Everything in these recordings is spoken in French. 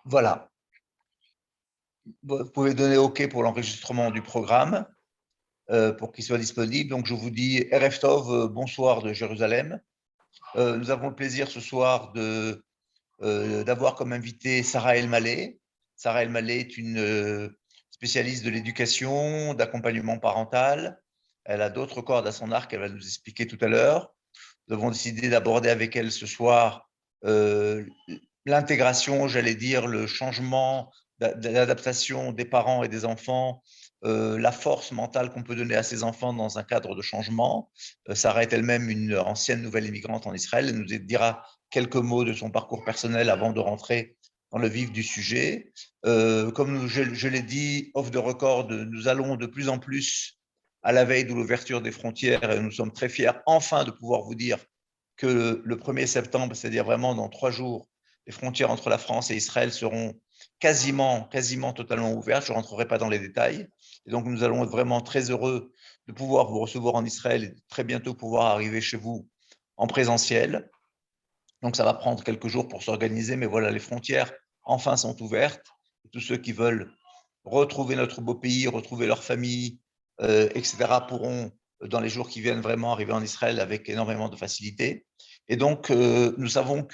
Voilà. Vous pouvez donner OK pour l'enregistrement du programme pour qu'il soit disponible. Donc, je vous dis Erev Tov, bonsoir de Jérusalem. Nous avons le plaisir ce soir d'avoir comme invité Sarah El Maleh. Sarah El Maleh est une spécialiste de l'éducation, d'accompagnement parental. Elle a d'autres cordes à son arc, elle va nous expliquer tout à l'heure. Nous avons décidé d'aborder avec elle ce soir l'intégration, j'allais dire, le changement, l'adaptation des parents et des enfants, la force mentale qu'on peut donner à ces enfants dans un cadre de changement. Sarah est elle-même une ancienne nouvelle immigrante en Israël. Elle nous dira quelques mots de son parcours personnel avant de rentrer dans le vif du sujet. Comme je l'ai dit, off the record, nous allons de plus en plus à la veille de l'ouverture des frontières et nous sommes très fiers enfin de pouvoir vous dire que le 1er septembre, c'est-à-dire vraiment dans 3 jours, les frontières entre la France et Israël seront quasiment totalement ouvertes. Je ne rentrerai pas dans les détails. Et donc, nous allons être vraiment très heureux de pouvoir vous recevoir en Israël et très bientôt pouvoir arriver chez vous en présentiel. Donc, ça va prendre quelques jours pour s'organiser, mais voilà, les frontières enfin sont ouvertes. Et tous ceux qui veulent retrouver notre beau pays, retrouver leur famille, etc., pourront, dans les jours qui viennent, vraiment arriver en Israël avec énormément de facilité. Et donc, nous savons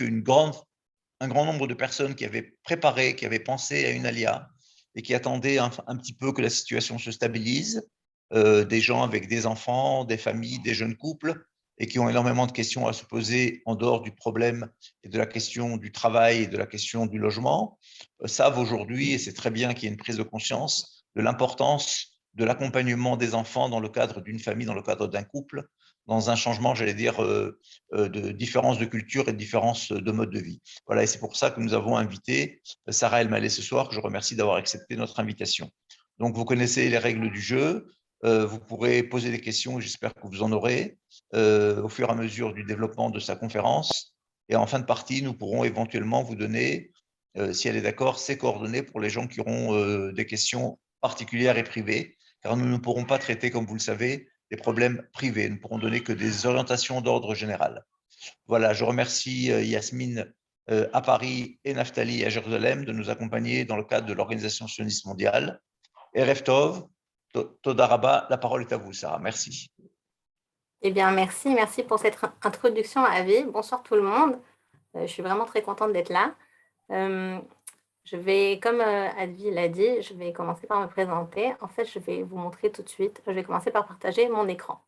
un grand nombre de personnes qui avaient préparé, qui avaient pensé à une alia et qui attendaient un petit peu que la situation se stabilise, des gens avec des enfants, des familles, des jeunes couples, et qui ont énormément de questions à se poser en dehors du problème et de la question du travail et de la question du logement, savent aujourd'hui, et c'est très bien qu'il y ait une prise de conscience, de l'importance de l'accompagnement des enfants dans le cadre d'une famille, dans le cadre d'un couple, dans un changement, j'allais dire, de différence de culture et de différence de mode de vie. Voilà, et c'est pour ça que nous avons invité Sarah El Maleh ce soir, que je remercie d'avoir accepté notre invitation. Donc, vous connaissez les règles du jeu. Vous pourrez poser des questions, et j'espère que vous en aurez, au fur et à mesure du développement de sa conférence. Et en fin de partie, nous pourrons éventuellement vous donner, si elle est d'accord, ses coordonnées pour les gens qui auront des questions particulières et privées, car nous ne pourrons pas traiter, comme vous le savez, des problèmes privés. Nous ne pourrons donner que des orientations d'ordre général. Voilà, je remercie Yasmine à Paris et Naftali à Jérusalem de nous accompagner dans le cadre de l'Organisation sioniste mondiale. Erev Tov, Toda Rabba, la parole est à vous, Sarah. Merci. Eh bien, merci pour cette introduction, Avi. Bonsoir tout le monde. Je suis vraiment très contente d'être là. Je vais, comme Avi l'a dit, je vais commencer par me présenter. En fait, je vais vous montrer tout de suite. Je vais commencer par partager mon écran.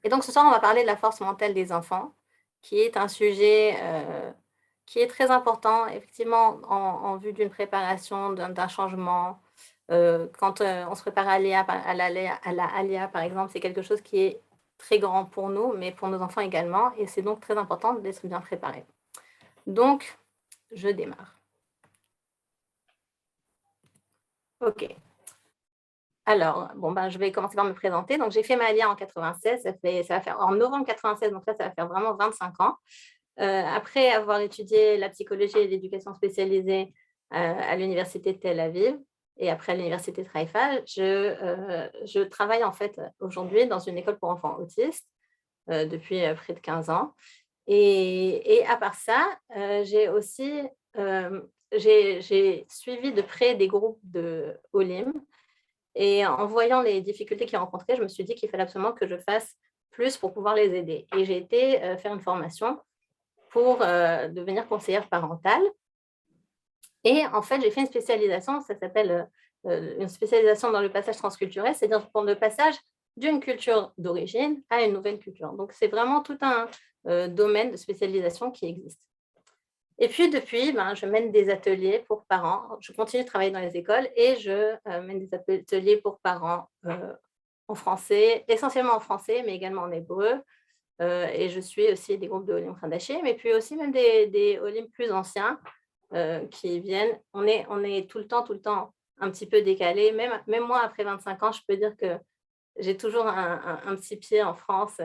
Et donc, ce soir, on va parler de la force mentale des enfants, qui est un sujet qui est très important, effectivement, en vue d'une préparation, d'un changement. Quand on se prépare à la Alia, par exemple, c'est quelque chose qui est très grand pour nous, mais pour nos enfants également. Et c'est donc très important d'être bien préparé. Donc, je démarre. OK. Alors, je vais commencer par me présenter. Donc, j'ai fait ma Alia en 96, ça va faire en novembre 96, donc là, ça va faire vraiment 25 ans. Après avoir étudié la psychologie et l'éducation spécialisée à l'université de Tel Aviv et après à l'université de Haïfa, je travaille en fait aujourd'hui dans une école pour enfants autistes depuis près de 15 ans. Et à part ça, j'ai suivi de près des groupes de Olim. Et en voyant les difficultés qu'ils rencontraient, je me suis dit qu'il fallait absolument que je fasse plus pour pouvoir les aider. Et j'ai été faire une formation pour devenir conseillère parentale. Et en fait, j'ai fait une spécialisation, ça s'appelle une spécialisation dans le passage transculturel, c'est-à-dire pour le passage d'une culture d'origine à une nouvelle culture. Donc, c'est vraiment tout un domaine de spécialisation qui existe. Et puis, depuis, je mène des ateliers pour parents. Je continue de travailler dans les écoles et je mène des ateliers pour parents en français, essentiellement en français, mais également en hébreu. Et je suis aussi des groupes de Olim Khadashi, mais puis aussi même des Olim plus anciens qui viennent. On est tout le temps un petit peu décalé. Même moi, après 25 ans, je peux dire que j'ai toujours un petit pied en France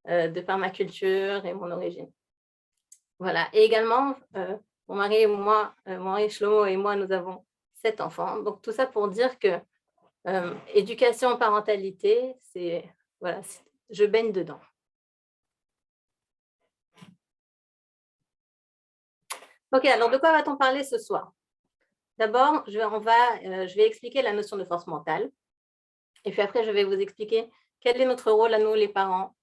de par ma culture et mon origine. Voilà. Et également, mon mari Shlomo et moi, nous avons 7 enfants. Donc, tout ça pour dire que éducation, parentalité, je baigne dedans. Ok, alors de quoi va-t-on parler ce soir? D'abord, je vais expliquer la notion de force mentale. Et puis après, je vais vous expliquer quel est notre rôle à nous, les parents,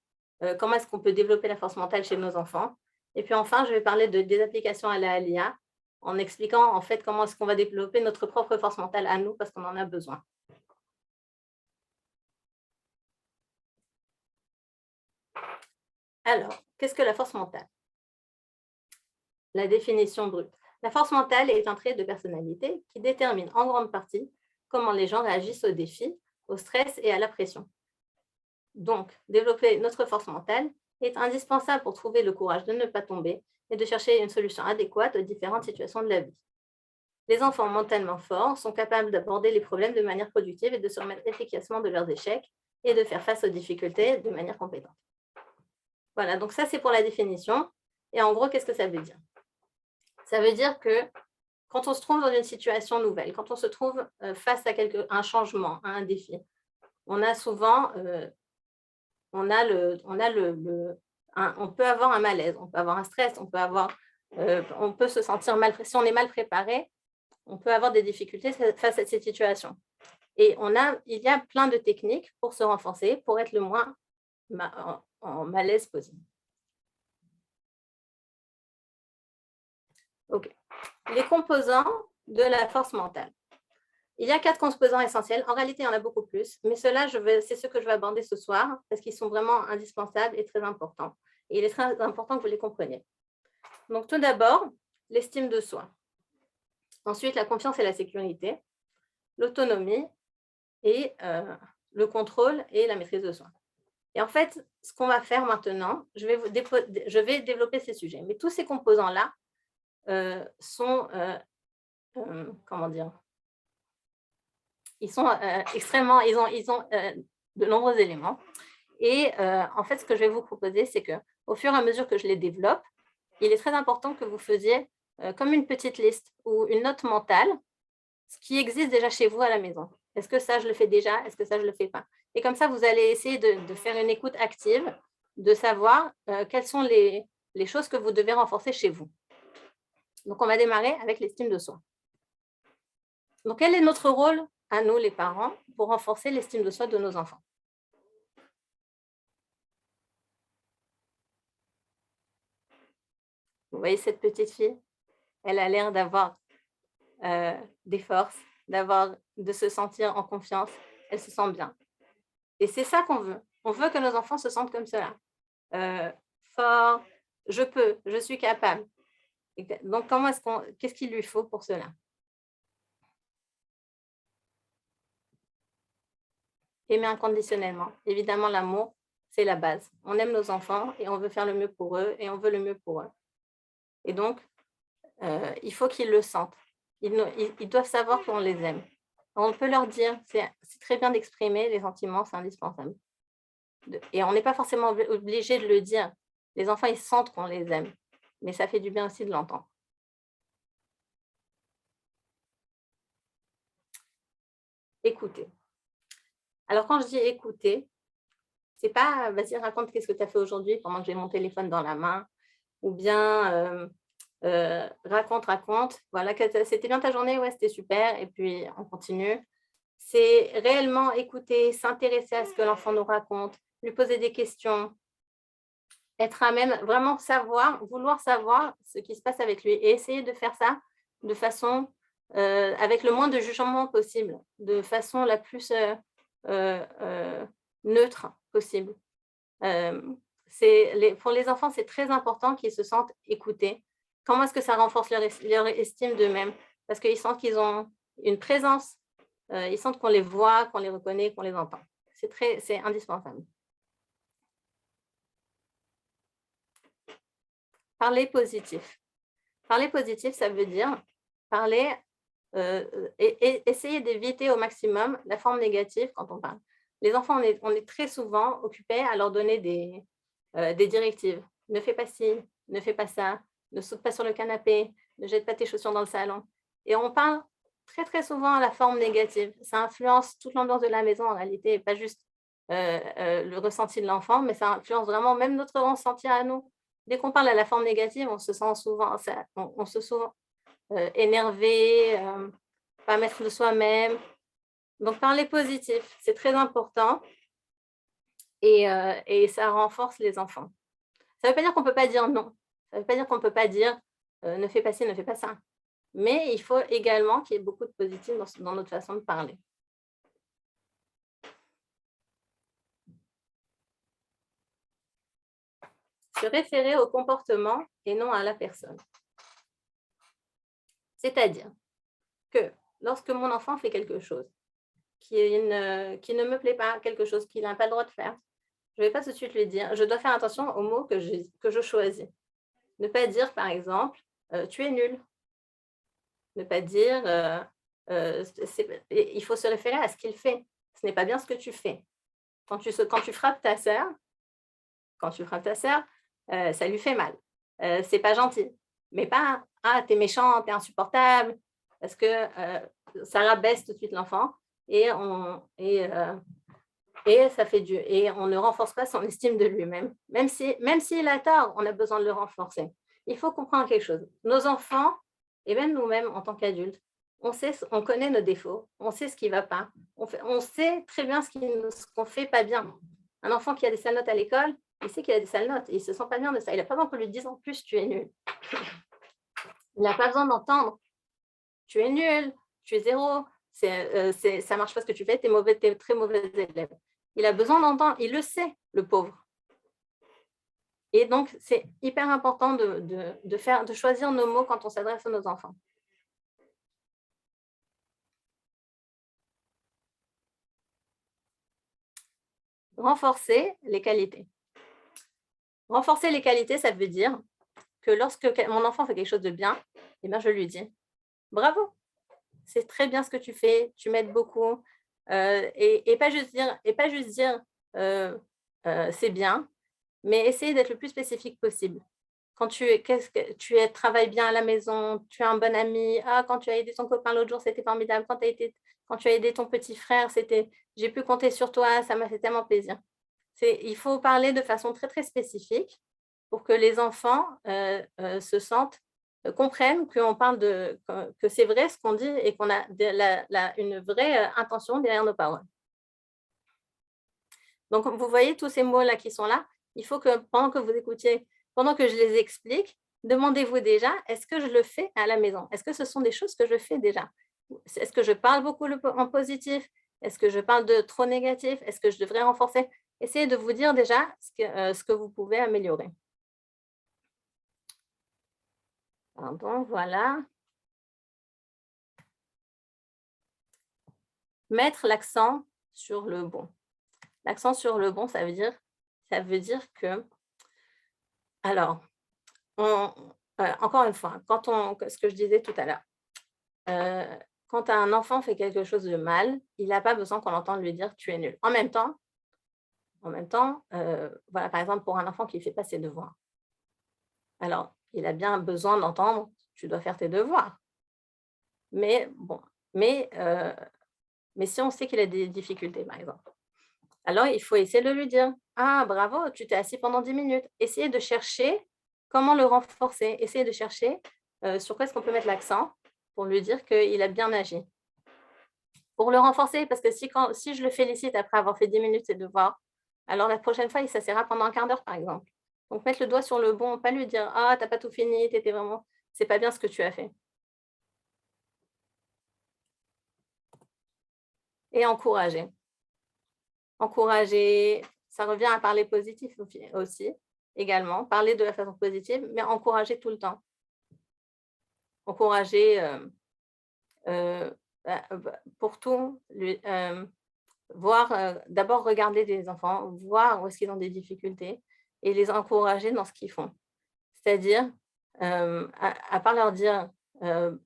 comment est-ce qu'on peut développer la force mentale chez nos enfants. Et puis enfin, je vais parler des applications à la LIA en expliquant en fait comment est-ce qu'on va développer notre propre force mentale à nous parce qu'on en a besoin. Alors, qu'est-ce que la force mentale? La définition brute. La force mentale est un trait de personnalité qui détermine en grande partie comment les gens réagissent aux défis, au stress et à la pression. Donc, développer notre force mentale est indispensable pour trouver le courage de ne pas tomber et de chercher une solution adéquate aux différentes situations de la vie. Les enfants mentalement forts sont capables d'aborder les problèmes de manière productive et de se remettre efficacement de leurs échecs et de faire face aux difficultés de manière compétente. Voilà, donc ça c'est pour la définition. Et en gros, qu'est-ce que ça veut dire? Ça veut dire que quand on se trouve dans une situation nouvelle, quand on se trouve face à un changement, à un défi, on a souvent, on peut avoir un malaise, on peut avoir un stress, on peut se sentir mal, si on est mal préparé, on peut avoir des difficultés face à cette situation. Et il y a plein de techniques pour se renforcer, pour être le moins en malaise possible. Ok. Les composants de la force mentale. Il y a 4 composants essentiels. En réalité, il y en a beaucoup plus, mais c'est ce que je vais aborder ce soir parce qu'ils sont vraiment indispensables et très importants. Et il est très important que vous les compreniez. Donc, tout d'abord, l'estime de soi. Ensuite, la confiance et la sécurité, l'autonomie et le contrôle et la maîtrise de soi. Et en fait, ce qu'on va faire maintenant, je vais développer ces sujets. Mais tous ces composants-là sont, comment dire, ils sont extrêmement, ils ont de nombreux éléments. Et en fait, ce que je vais vous proposer, c'est qu'au fur et à mesure que je les développe, il est très important que vous faisiez comme une petite liste ou une note mentale, ce qui existe déjà chez vous à la maison. Est-ce que ça, je le fais déjà? Est-ce que ça, je ne le fais pas? Et comme ça, vous allez essayer de faire une écoute active, de savoir quelles sont les choses que vous devez renforcer chez vous. Donc, on va démarrer avec l'estime de soi. Donc, quel est notre rôle à nous, les parents, pour renforcer l'estime de soi de nos enfants? Vous voyez cette petite fille? Elle a l'air d'avoir des forces, de se sentir en confiance. Elle se sent bien. Et c'est ça qu'on veut. On veut que nos enfants se sentent comme cela. Fort, je peux, je suis capable. Donc, qu'est-ce qu'il lui faut pour cela? Aimer inconditionnellement. Évidemment, l'amour, c'est la base. On aime nos enfants et on veut faire le mieux pour eux et on veut le mieux pour eux. Et donc, il faut qu'ils le sentent. Ils doivent savoir qu'on les aime. On peut leur dire, c'est très bien d'exprimer les sentiments, c'est indispensable. Et on n'est pas forcément obligé de le dire. Les enfants, ils sentent qu'on les aime. Mais ça fait du bien aussi de l'entendre. Écouter. Alors, quand je dis écouter, c'est pas, vas-y, raconte qu'est-ce que tu as fait aujourd'hui pendant que j'ai mon téléphone dans la main, ou bien raconte, voilà, c'était bien ta journée, ouais, c'était super, et puis on continue. C'est réellement écouter, s'intéresser à ce que l'enfant nous raconte, lui poser des questions, être à même, vraiment vouloir savoir ce qui se passe avec lui et essayer de faire ça de façon, avec le moins de jugement possible, de façon la plus neutre possible. Pour les enfants, c'est très important qu'ils se sentent écoutés. Comment est-ce que ça renforce leur estime d'eux-mêmes? Parce qu'ils sentent qu'ils ont une présence, ils sentent qu'on les voit, qu'on les reconnaît, qu'on les entend. C'est indispensable. Parler positif. Parler positif, ça veut dire parler et essayer d'éviter au maximum la forme négative quand on parle. Les enfants, on est très souvent occupés à leur donner des directives. Ne fais pas ci, ne fais pas ça, ne saute pas sur le canapé, ne jette pas tes chaussures dans le salon. Et on parle très, très souvent à la forme négative. Ça influence toute l'ambiance de la maison en réalité, et pas juste le ressenti de l'enfant, mais ça influence vraiment même notre ressenti à nous. Dès qu'on parle à la forme négative, on se sent souvent, on se sent énervé, pas maître de soi-même. Donc, parler positif, c'est très important et ça renforce les enfants. Ça ne veut pas dire qu'on ne peut pas dire non. Ça ne veut pas dire qu'on ne peut pas dire ne fais pas ci, ne fais pas ça. Mais il faut également qu'il y ait beaucoup de positif dans notre façon de parler. Se référer au comportement et non à la personne. C'est-à-dire que lorsque mon enfant fait quelque chose qui ne me plaît pas, quelque chose qu'il n'a pas le droit de faire, je ne vais pas tout de suite lui dire. Je dois faire attention aux mots que je choisis. Ne pas dire, par exemple, tu es nul. Ne pas dire, il faut se référer à ce qu'il fait. Ce n'est pas bien ce que tu fais. Quand tu frappes ta sœur, ça lui fait mal. C'est pas gentil. Mais pas, ah, t'es méchant, t'es insupportable, parce que ça rabaisse tout de suite l'enfant et et on ne renforce pas son estime de lui-même. Même s'il a tort, on a besoin de le renforcer. Il faut comprendre quelque chose. Nos enfants, et même nous-mêmes en tant qu'adultes, on connaît nos défauts, on sait ce qui ne va pas, on sait très bien ce qu'on ne fait pas bien. Un enfant qui a des sales notes à l'école, il sait qu'il a des sales notes, et il ne se sent pas bien de ça. Il n'a pas besoin qu'on lui dise en plus, tu es nul. Il n'a pas besoin d'entendre, tu es nul, tu es zéro, ça ne marche pas ce que tu fais, tu es très mauvais élève. Il a besoin d'entendre, il le sait, le pauvre. Et donc, c'est hyper important de choisir nos mots quand on s'adresse à nos enfants. Renforcer les qualités. Renforcer les qualités, ça veut dire que lorsque mon enfant fait quelque chose de bien, eh bien, je lui dis « Bravo, c'est très bien ce que tu fais, tu m'aides beaucoup. » Et pas juste dire c'est bien, mais essayer d'être le plus spécifique possible. Quand tu travailles bien à la maison, tu es un bon ami, quand tu as aidé ton copain l'autre jour, c'était formidable. Quand tu as aidé ton petit frère, j'ai pu compter sur toi, ça m'a fait tellement plaisir. Il faut parler de façon très, très spécifique pour que les enfants se sentent, comprennent que c'est vrai ce qu'on dit et qu'on a une vraie intention derrière nos paroles. Donc, vous voyez tous ces mots-là qui sont là, il faut que pendant que vous écoutiez, pendant que je les explique, demandez-vous déjà, est-ce que je le fais à la maison? Est-ce que ce sont des choses que je fais déjà? Est-ce que je parle beaucoup en positif? Est-ce que je parle de trop négatif? Est-ce que je devrais renforcer? Essayez de vous dire déjà ce que vous pouvez améliorer. Pardon, voilà. Mettre l'accent sur le bon. L'accent sur le bon, ça veut dire que, alors, encore une fois, ce que je disais tout à l'heure, quand un enfant fait quelque chose de mal, il n'a pas besoin qu'on entende lui dire « tu es nul ». En même temps, voilà, par exemple, pour un enfant qui ne fait pas ses devoirs, alors, il a bien besoin d'entendre « tu dois faire tes devoirs ». Mais bon, mais si on sait qu'il a des difficultés, par exemple, alors il faut essayer de lui dire « Ah, bravo, tu t'es assis pendant 10 minutes ». Essayez de chercher comment le renforcer. Essayez de chercher sur quoi est-ce qu'on peut mettre l'accent pour lui dire qu'il a bien agi. Pour le renforcer, parce que si je le félicite après avoir fait 10 minutes ses devoirs, alors la prochaine fois, il s'assiera pendant un quart d'heure, par exemple. Donc, mettre le doigt sur le bon, pas lui dire « Ah, t'as pas tout fini, c'est pas bien ce que tu as fait ». Et encourager. Encourager, ça revient à parler positif aussi, également. Parler de la façon positive, mais encourager tout le temps. Encourager pour tout, d'abord regarder des enfants, voir où est-ce qu'ils ont des difficultés et les encourager dans ce qu'ils font. C'est-à-dire, à part leur dire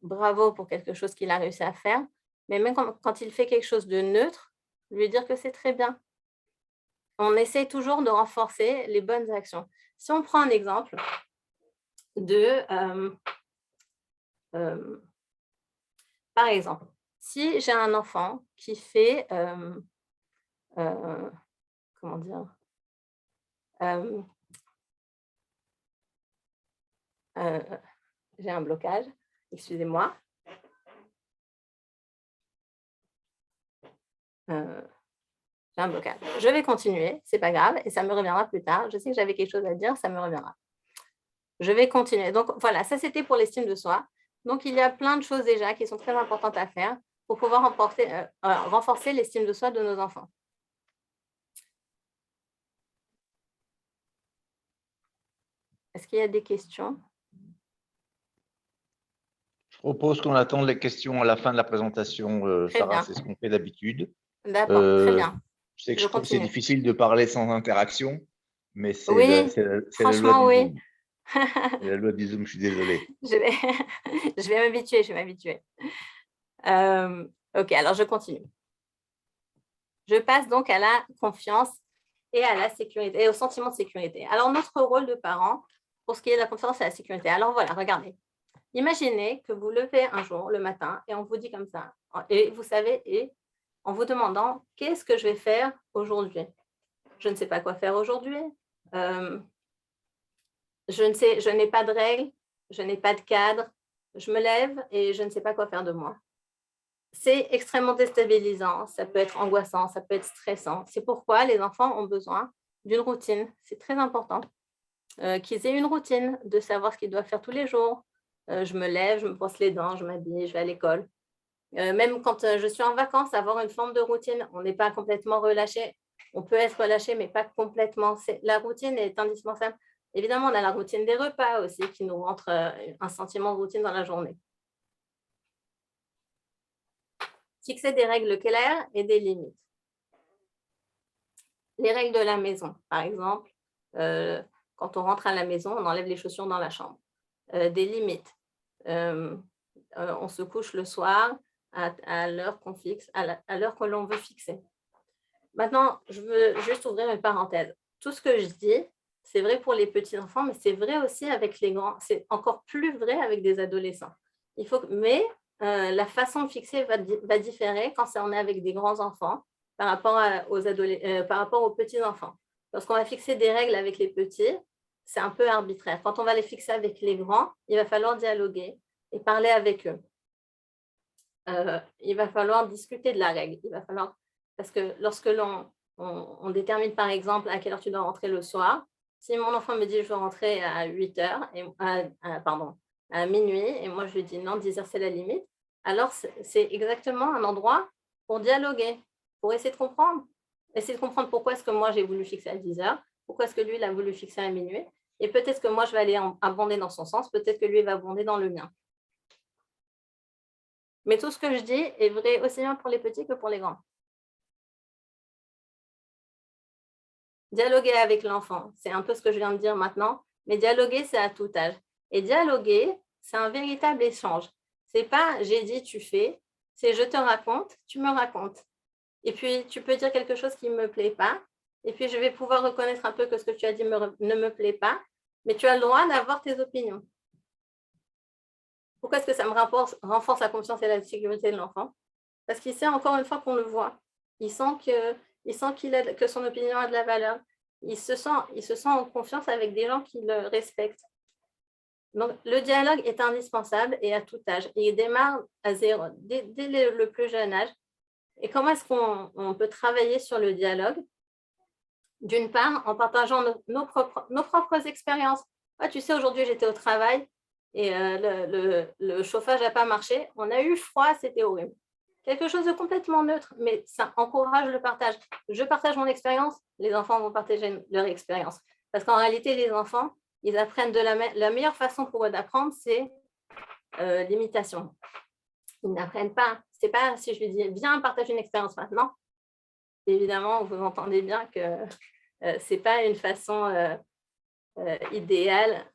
bravo pour quelque chose qu'il a réussi à faire, mais même quand il fait quelque chose de neutre, lui dire que c'est très bien. On essaie toujours de renforcer les bonnes actions. Si on prend un exemple par exemple, si j'ai un enfant qui fait, comment dire, J'ai un blocage, excusez-moi. J'ai un blocage. Je vais continuer, c'est pas grave, et ça me reviendra plus tard. Je sais que j'avais quelque chose à dire, ça me reviendra. Je vais continuer. Donc voilà, ça c'était pour l'estime de soi. Donc il y a plein de choses déjà qui sont très importantes à faire pour pouvoir renforcer l'estime de soi de nos enfants. Est-ce qu'il y a des questions? Je propose qu'on attende les questions à la fin de la présentation, Très Sarah, bien. c'est ce qu'on fait d'habitude. D'accord, très bien. Je sais que Je je trouve que c'est continue. difficile de parler sans interaction, mais c'est Oui, la loi franchement, du oui. Zoom. C'est la loi du Zoom, je suis désolé. Je vais, je vais m'habituer, je vais m'habituer. Ok, alors je continue. Je passe donc à la confiance et à la sécurité, et au sentiment de sécurité. Alors, notre rôle de parent, pour ce qui est de la confiance et la sécurité. Alors voilà, regardez. Imaginez que vous levez un jour, le matin, et on vous dit comme ça, et vous savez, et en vous demandant, qu'est-ce que je vais faire aujourd'hui? Je ne sais pas quoi faire aujourd'hui. Je n'ai pas de règles, je n'ai pas de cadre. Je me lève et je ne sais pas quoi faire de moi. C'est extrêmement déstabilisant, ça peut être angoissant, ça peut être stressant. C'est pourquoi les enfants ont besoin d'une routine. C'est très important qu'ils aient une routine, de savoir ce qu'ils doivent faire tous les jours. Je me lève, je me brosse les dents, je m'habille, je vais à l'école. Même quand je suis en vacances, avoir une forme de routine. On n'est pas complètement relâché. On peut être relâché, mais pas complètement. La routine est indispensable. Évidemment, on a la routine des repas aussi qui nous rentre un sentiment de routine dans la journée. Fixer des règles claires et des limites. Les règles de la maison, par exemple, quand on rentre à la maison, on enlève les chaussures dans la chambre. Des limites. On se couche le soir à l'heure qu'on fixe, à l'heure que l'on veut fixer. Maintenant, je veux juste ouvrir une parenthèse. Tout ce que je dis, c'est vrai pour les petits-enfants, mais c'est vrai aussi avec les grands. C'est encore plus vrai avec des adolescents. Mais la façon de fixer va différer quand on est avec des grands-enfants par rapport aux petits-enfants. Lorsqu'on va fixer des règles avec les petits, c'est un peu arbitraire. Quand on va les fixer avec les grands, il va falloir dialoguer et parler avec eux. Il va falloir discuter de la règle. Parce que lorsque on détermine par exemple à quelle heure tu dois rentrer le soir, si mon enfant me dit je dois rentrer à 8 heures, à minuit, et moi je lui dis non, 10 heures c'est la limite, alors c'est exactement un endroit pour dialoguer, pour essayer de comprendre. Essayer de comprendre pourquoi est-ce que moi j'ai voulu fixer à 10 heures, pourquoi est-ce que lui il a voulu fixer à minuit, et peut-être que moi je vais aller abonder dans son sens, peut-être que lui va abonder dans le mien. Mais tout ce que je dis est vrai aussi bien pour les petits que pour les grands. Dialoguer avec l'enfant, c'est un peu ce que je viens de dire maintenant, mais dialoguer, c'est à tout âge. Et dialoguer, c'est un véritable échange. C'est pas j'ai dit, tu fais, c'est je te raconte, tu me racontes. Et puis, tu peux dire quelque chose qui ne me plaît pas, et puis je vais pouvoir reconnaître un peu que ce que tu as dit ne me plaît pas, mais tu as le droit d'avoir tes opinions. Pourquoi est-ce que ça me renforce la confiance et la sécurité de l'enfant? Parce qu'il sait encore une fois qu'on le voit. Il sent que son opinion a de la valeur. Il se sent en confiance avec des gens qui le respectent. Donc, le dialogue est indispensable et à tout âge. Il démarre à zéro, dès le plus jeune âge. Et comment est-ce qu'on peut travailler sur le dialogue? D'une part, en partageant nos propres expériences. Ah, tu sais, aujourd'hui, j'étais au travail et le chauffage n'a pas marché. On a eu froid, c'était horrible. Quelque chose de complètement neutre, mais ça encourage le partage. Je partage mon expérience, les enfants vont partager leur expérience. Parce qu'en réalité, les enfants, ils apprennent la meilleure façon pour eux d'apprendre, c'est l'imitation. Ils n'apprennent pas. C'est pas si je lui dis viens partager une expérience maintenant. Évidemment, vous entendez bien que ce n'est pas une façon idéale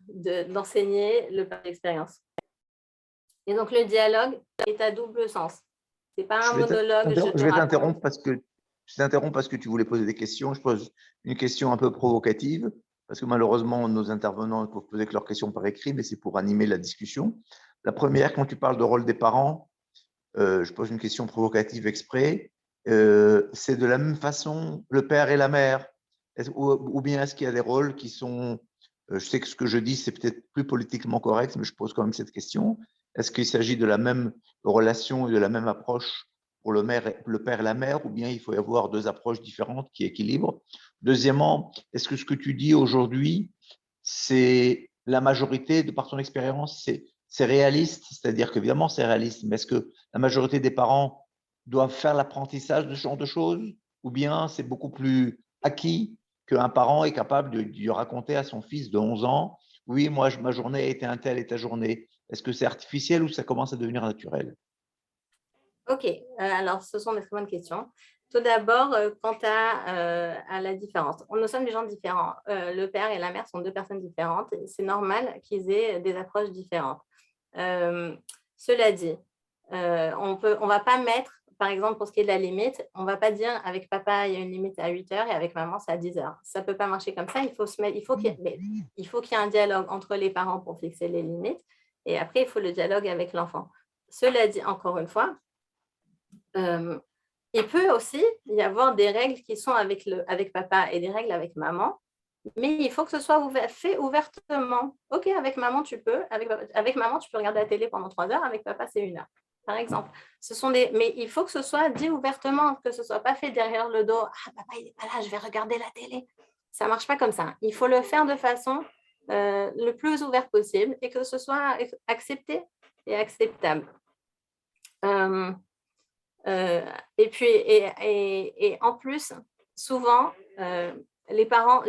d'enseigner le partage d'expérience. Et donc, le dialogue est à double sens. Ce n'est pas un monologue. Je vais t'interrompre parce que tu voulais poser des questions. Je pose une question un peu provocative parce que malheureusement, nos intervenants ne peuvent poser que leurs questions par écrit, mais c'est pour animer la discussion. La première, quand tu parles de rôle des parents, je pose une question provocative exprès. C'est de la même façon le père et la mère ou bien est-ce qu'il y a des rôles qui sont Je sais que ce que je dis, c'est peut-être plus politiquement correct, mais je pose quand même cette question. Est-ce qu'il s'agit de la même relation et de la même approche pour le père et la mère, ou bien il faut y avoir deux approches différentes qui équilibrent? Deuxièmement, est-ce que ce que tu dis aujourd'hui, c'est la majorité, de par ton expérience, c'est réaliste? C'est-à-dire qu'évidemment, c'est réaliste, mais est-ce que la majorité des parents doivent faire l'apprentissage de ce genre de choses, ou bien c'est beaucoup plus acquis qu'un parent est capable de raconter à son fils de 11 ans, oui, moi, ma journée a été un tel et ta journée. Est-ce que c'est artificiel ou ça commence à devenir naturel? Ok, alors ce sont des très bonnes questions. Tout d'abord, quant à la différence, nous sommes des gens différents. Le père et la mère sont deux personnes différentes. C'est normal qu'ils aient des approches différentes. Cela dit, on ne va pas mettre, par exemple, pour ce qui est de la limite, on ne va pas dire avec papa, il y a une limite à 8 heures et avec maman, c'est à 10 heures. Ça ne peut pas marcher comme ça. Il faut qu'il y ait un dialogue entre les parents pour fixer les limites. Et après, il faut le dialogue avec l'enfant. Cela dit, encore une fois, il peut aussi y avoir des règles qui sont avec papa et des règles avec maman, mais il faut que ce soit fait ouvertement. Ok, avec maman, tu peux. Avec maman, tu peux regarder la télé pendant 3 heures. Avec papa, c'est 1 heure, par exemple. Mais il faut que ce soit dit ouvertement, que ce ne soit pas fait derrière le dos. Ah, papa, il n'est pas là, je vais regarder la télé. Ça ne marche pas comme ça. Il faut le faire de façon le plus ouverte possible et que ce soit accepté et acceptable. Et puis, et en plus, souvent, les parents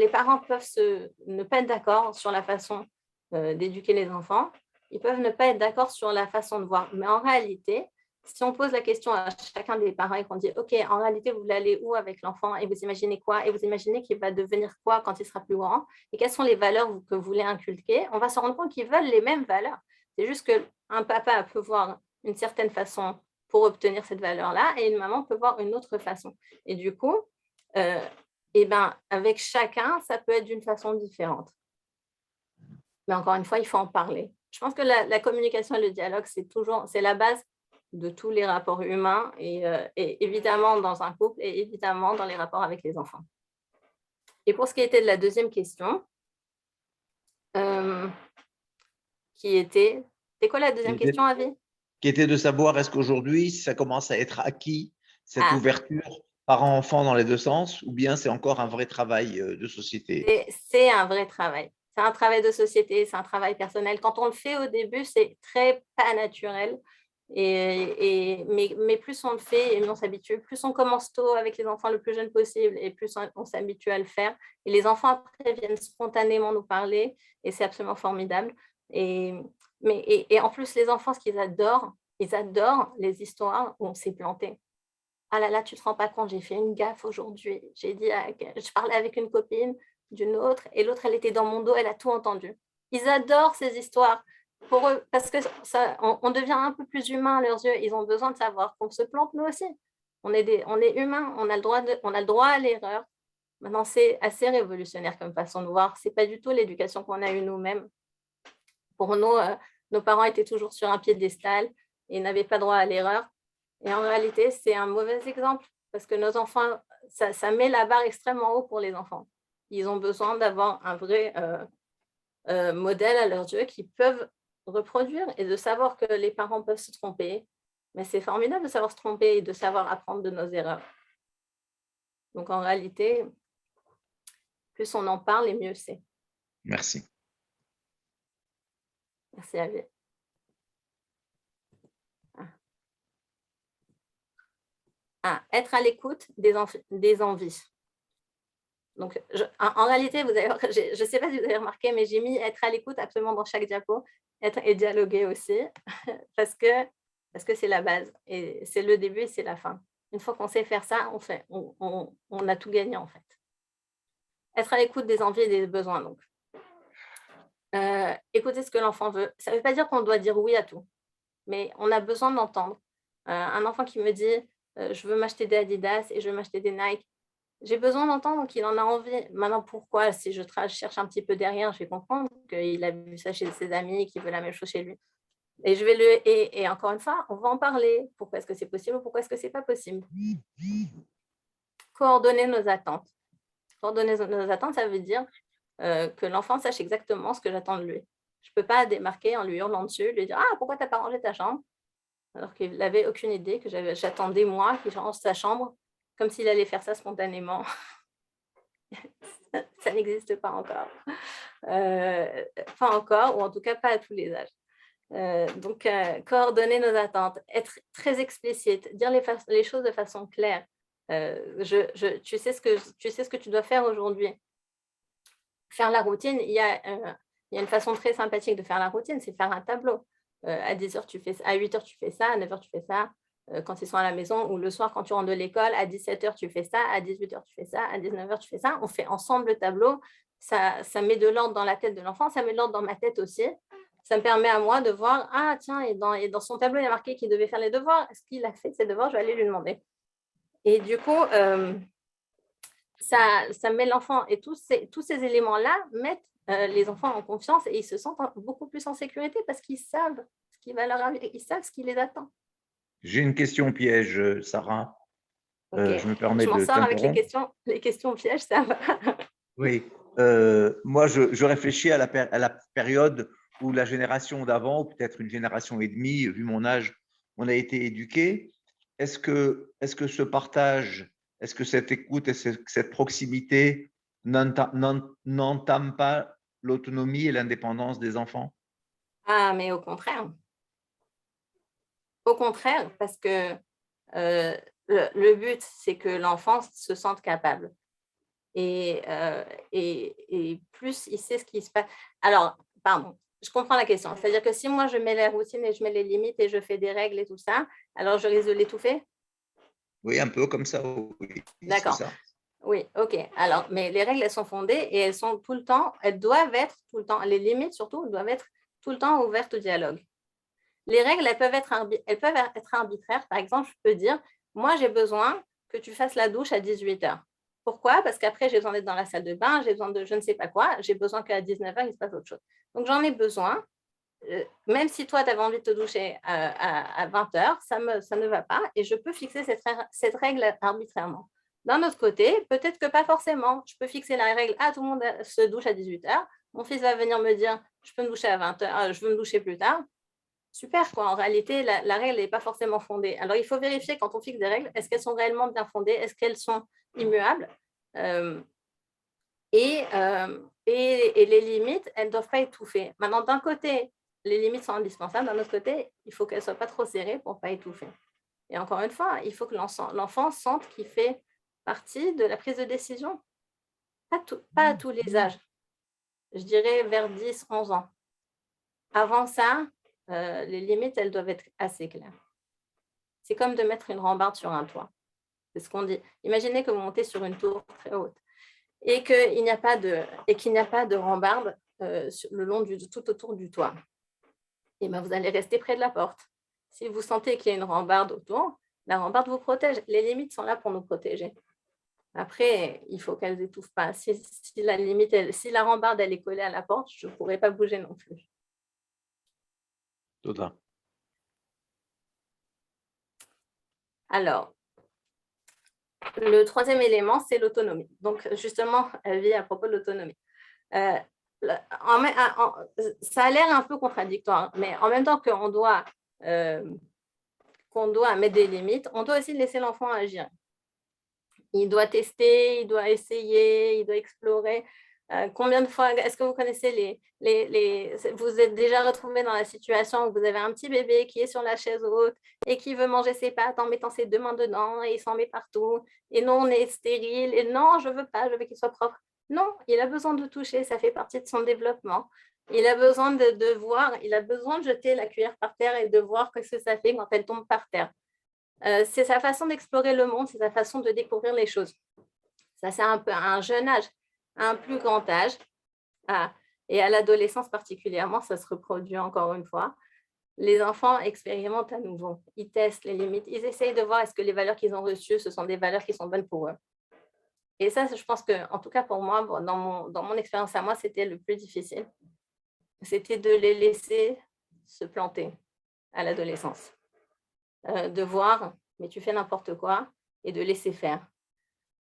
peuvent ne pas être d'accord sur la façon d'éduquer les enfants. Ils peuvent ne pas être d'accord sur la façon de voir. Mais en réalité, si on pose la question à chacun des parents et qu'on dit, OK, en réalité, vous voulez aller où avec l'enfant et vous imaginez quoi? Et vous imaginez qu'il va devenir quoi quand il sera plus grand? Et quelles sont les valeurs que vous voulez inculquer? On va se rendre compte qu'ils veulent les mêmes valeurs. C'est juste qu'un papa peut voir une certaine façon pour obtenir cette valeur-là, et une maman peut voir une autre façon. Et du coup, avec chacun, ça peut être d'une façon différente. Mais encore une fois, il faut en parler. Je pense que la communication et le dialogue, c'est la base de tous les rapports humains, et évidemment dans un couple, et évidemment dans les rapports avec les enfants. Et pour ce qui était de la deuxième question, c'est quoi la deuxième question, Avi? Qui était de savoir est-ce qu'aujourd'hui, ça commence à être acquis, cette ouverture parent-enfant dans les deux sens, ou bien c'est encore un vrai travail de société? C'est un vrai travail. C'est un travail de société, c'est un travail personnel. Quand on le fait au début, c'est très pas naturel. Mais plus on le fait et mieux on s'habitue. Plus on commence tôt avec les enfants le plus jeune possible et plus on s'habitue à le faire. Et les enfants après viennent spontanément nous parler et c'est absolument formidable. Et en plus, les enfants, ce qu'ils adorent, ils adorent les histoires où on s'est planté. Ah là là, tu ne te rends pas compte, j'ai fait une gaffe aujourd'hui. Je parlais avec une copine d'une autre et l'autre, elle était dans mon dos, elle a tout entendu. Ils adorent ces histoires pour eux parce que on devient un peu plus humain à leurs yeux. Ils ont besoin de savoir qu'on se plante nous aussi. On est humains, on a le droit à l'erreur. Maintenant, c'est assez révolutionnaire comme façon de voir. Ce n'est pas du tout l'éducation qu'on a eue nous-mêmes. Pour nous, nos parents étaient toujours sur un piédestal et n'avaient pas droit à l'erreur. Et en réalité, c'est un mauvais exemple parce que nos enfants, ça met la barre extrêmement haut pour les enfants. Ils ont besoin d'avoir un vrai modèle à leurs yeux qu'ils peuvent reproduire et de savoir que les parents peuvent se tromper. Mais c'est formidable de savoir se tromper et de savoir apprendre de nos erreurs. Donc en réalité, plus on en parle et mieux c'est. Merci. Merci à vous. Être à l'écoute des envies. Donc, en réalité, je ne sais pas si vous avez remarqué, mais j'ai mis être à l'écoute absolument dans chaque diapo, être et dialoguer aussi, parce que c'est la base, et c'est le début et c'est la fin. Une fois qu'on sait faire ça, on a tout gagné en fait. Être à l'écoute des envies et des besoins, donc. Écouter ce que l'enfant veut. Ça ne veut pas dire qu'on doit dire oui à tout, mais on a besoin d'entendre. Un enfant qui me dit je veux m'acheter des Adidas et je veux m'acheter des Nike. J'ai besoin d'entendre qu'il en a envie. Maintenant, pourquoi? Si je cherche un petit peu derrière, je vais comprendre qu'il a vu ça chez ses amis et qu'il veut la même chose chez lui. Et et encore une fois, on va en parler. Pourquoi est-ce que c'est possible ou pourquoi est-ce que c'est pas possible? Coordonner nos attentes. Coordonner nos attentes, ça veut dire que l'enfant sache exactement ce que j'attends de lui. Je ne peux pas démarquer en lui hurlant dessus, lui dire « Ah, pourquoi tu n'as pas rangé ta chambre ?» alors qu'il n'avait aucune idée que j'attendais moi qu'il range sa chambre, comme s'il allait faire ça spontanément. Ça n'existe pas encore. Pas encore, ou en tout cas pas à tous les âges. Donc, coordonner nos attentes, être très explicite, dire les choses de façon claire. Tu sais ce que tu dois faire aujourd'hui. Faire la routine, il y a une façon très sympathique de faire la routine, c'est faire un tableau. À 10h, tu fais ça, à 8h, tu fais ça, à 9h, tu fais ça, quand ils sont à la maison, ou le soir, quand tu rentres de l'école, à 17h, tu fais ça, à 18h, tu fais ça, à 19h, tu fais ça. On fait ensemble le tableau. Ça met de l'ordre dans la tête de l'enfant, ça met de l'ordre dans ma tête aussi. Ça me permet à moi de voir, ah tiens, et dans son tableau, il y a marqué qu'il devait faire les devoirs. Est-ce qu'il a fait ses devoirs? Je vais aller lui demander. Et du coup, ça met l'enfant, et tous ces éléments-là mettent les enfants en confiance et ils se sentent beaucoup plus en sécurité parce qu'ils savent ce qui va leur arriver, ils savent ce qui les attend. J'ai une question piège, Sarah. Okay. Je me permets je m'en de sors avec t'interrompre. les questions pièges, ça va. Oui. Moi, je réfléchis à la période où la génération d'avant, ou peut-être une génération et demie, vu mon âge, on a été éduqués. Est-ce que ce partage, est-ce que cette écoute et cette proximité n'entament pas l'autonomie et l'indépendance des enfants? Ah, mais au contraire. Au contraire, parce que le but, c'est que l'enfant se sente capable. Et plus il sait ce qui se passe. Alors, pardon, je comprends la question. C'est-à-dire que si moi, je mets les routines et je mets les limites et je fais des règles et tout ça, alors je risque de l'étouffer? Oui, un peu comme ça, oui, c'est D'accord. ça. Oui, OK. Alors, mais les règles, elles sont fondées et elles sont tout le temps, elles doivent être tout le temps, les limites surtout, doivent être tout le temps ouvertes au dialogue. Les règles, elles peuvent être arbitraires. Par exemple, je peux dire, moi, j'ai besoin que tu fasses la douche à 18h. Pourquoi? Parce qu'après, j'ai besoin d'être dans la salle de bain, j'ai besoin de je ne sais pas quoi, j'ai besoin qu'à 19h, il se passe autre chose. Donc, j'en ai besoin. Même si toi, tu avais envie de te doucher à 20h, ça ne va pas et je peux fixer cette règle arbitrairement. D'un autre côté, peut-être que pas forcément. Je peux fixer la règle, tout le monde se douche à 18h. Mon fils va venir me dire, je peux me doucher à 20h, je veux me doucher plus tard. Super, quoi. En réalité, la règle n'est pas forcément fondée. Alors, il faut vérifier quand on fixe des règles, est-ce qu'elles sont réellement bien fondées? Est-ce qu'elles sont immuables? Et les limites, elles ne doivent pas étouffer. Maintenant, d'un côté, les limites sont indispensables. D'un autre côté, il faut qu'elles ne soient pas trop serrées pour ne pas étouffer. Et encore une fois, il faut que l'enfant sente qu'il fait partie de la prise de décision. Pas à tous les âges. Je dirais vers 10, 11 ans. Avant ça, les limites, elles doivent être assez claires. C'est comme de mettre une rambarde sur un toit. C'est ce qu'on dit. Imaginez que vous montez sur une tour très haute et qu'il n'y a pas de rambarde le long tout autour du toit. Et bien, vous allez rester près de la porte. Si vous sentez qu'il y a une rambarde autour, la rambarde vous protège. Les limites sont là pour nous protéger. Après, il faut qu'elles n'étouffent pas. Si la rambarde elle est collée à la porte, je ne pourrais pas bouger non plus. Total. Alors, le troisième élément, c'est l'autonomie. Donc, justement, vie à propos de l'autonomie. Ça a l'air un peu contradictoire, mais en même temps qu'on doit mettre des limites, on doit aussi laisser l'enfant agir. Il doit tester, il doit essayer, il doit explorer. Combien de fois, est-ce que vous connaissez vous êtes déjà retrouvé dans la situation où vous avez un petit bébé qui est sur la chaise haute et qui veut manger ses pâtes en mettant ses 2 mains dedans et il s'en met partout. Et non, on est stérile. Et non, je veux pas, je veux qu'il soit propre. Non, il a besoin de toucher, ça fait partie de son développement. Il a besoin de voir, il a besoin de jeter la cuillère par terre et de voir ce que ça fait quand elle tombe par terre. C'est sa façon d'explorer le monde, c'est sa façon de découvrir les choses. Ça, c'est un peu à un jeune âge, à un plus grand âge. Et à l'adolescence particulièrement, ça se reproduit encore une fois. Les enfants expérimentent à nouveau. Ils testent les limites. Ils essayent de voir est-ce que les valeurs qu'ils ont reçues, ce sont des valeurs qui sont bonnes pour eux. Et ça, je pense que, en tout cas pour moi, dans mon expérience à moi, c'était le plus difficile. C'était de les laisser se planter à l'adolescence. De voir, mais tu fais n'importe quoi, et de laisser faire.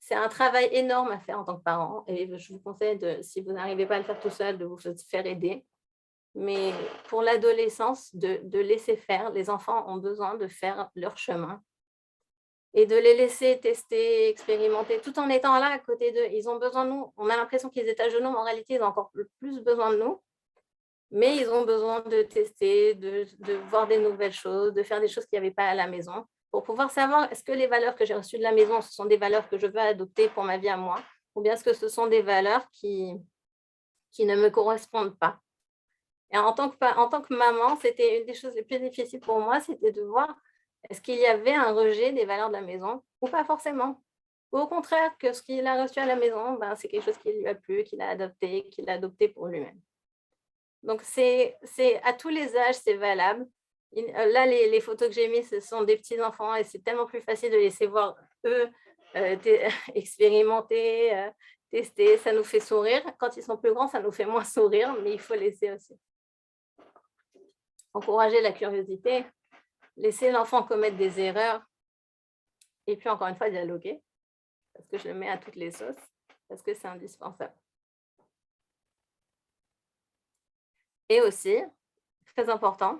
c'est un travail énorme à faire en tant que parent. Et je vous conseille, si vous n'arrivez pas à le faire tout seul, de vous faire aider. Mais pour l'adolescence, de laisser faire. Les enfants ont besoin de faire leur chemin et de les laisser tester, expérimenter, tout en étant là à côté d'eux. Ils ont besoin de nous. On a l'impression qu'ils étaient à genoux, mais en réalité, ils ont encore plus besoin de nous. Mais ils ont besoin de tester, de voir des nouvelles choses, de faire des choses qu'il n'y avait pas à la maison, pour pouvoir savoir est-ce que les valeurs que j'ai reçues de la maison, ce sont des valeurs que je veux adopter pour ma vie à moi, ou bien est-ce que ce sont des valeurs qui ne me correspondent pas. Et en tant que maman, c'était une des choses les plus difficiles pour moi, c'était de voir est-ce qu'il y avait un rejet des valeurs de la maison ou pas forcément. Ou au contraire, que ce qu'il a reçu à la maison, c'est quelque chose qui lui a plu, qu'il a adopté pour lui-même. Donc, c'est à tous les âges, c'est valable. Là, les photos que j'ai mises, ce sont des petits-enfants et c'est tellement plus facile de laisser voir eux expérimenter, tester. Ça nous fait sourire. Quand ils sont plus grands, ça nous fait moins sourire, mais il faut laisser aussi. Encourager la curiosité, laisser l'enfant commettre des erreurs et puis, encore une fois, dialoguer, parce que je le mets à toutes les sauces, parce que c'est indispensable. Et aussi, très important,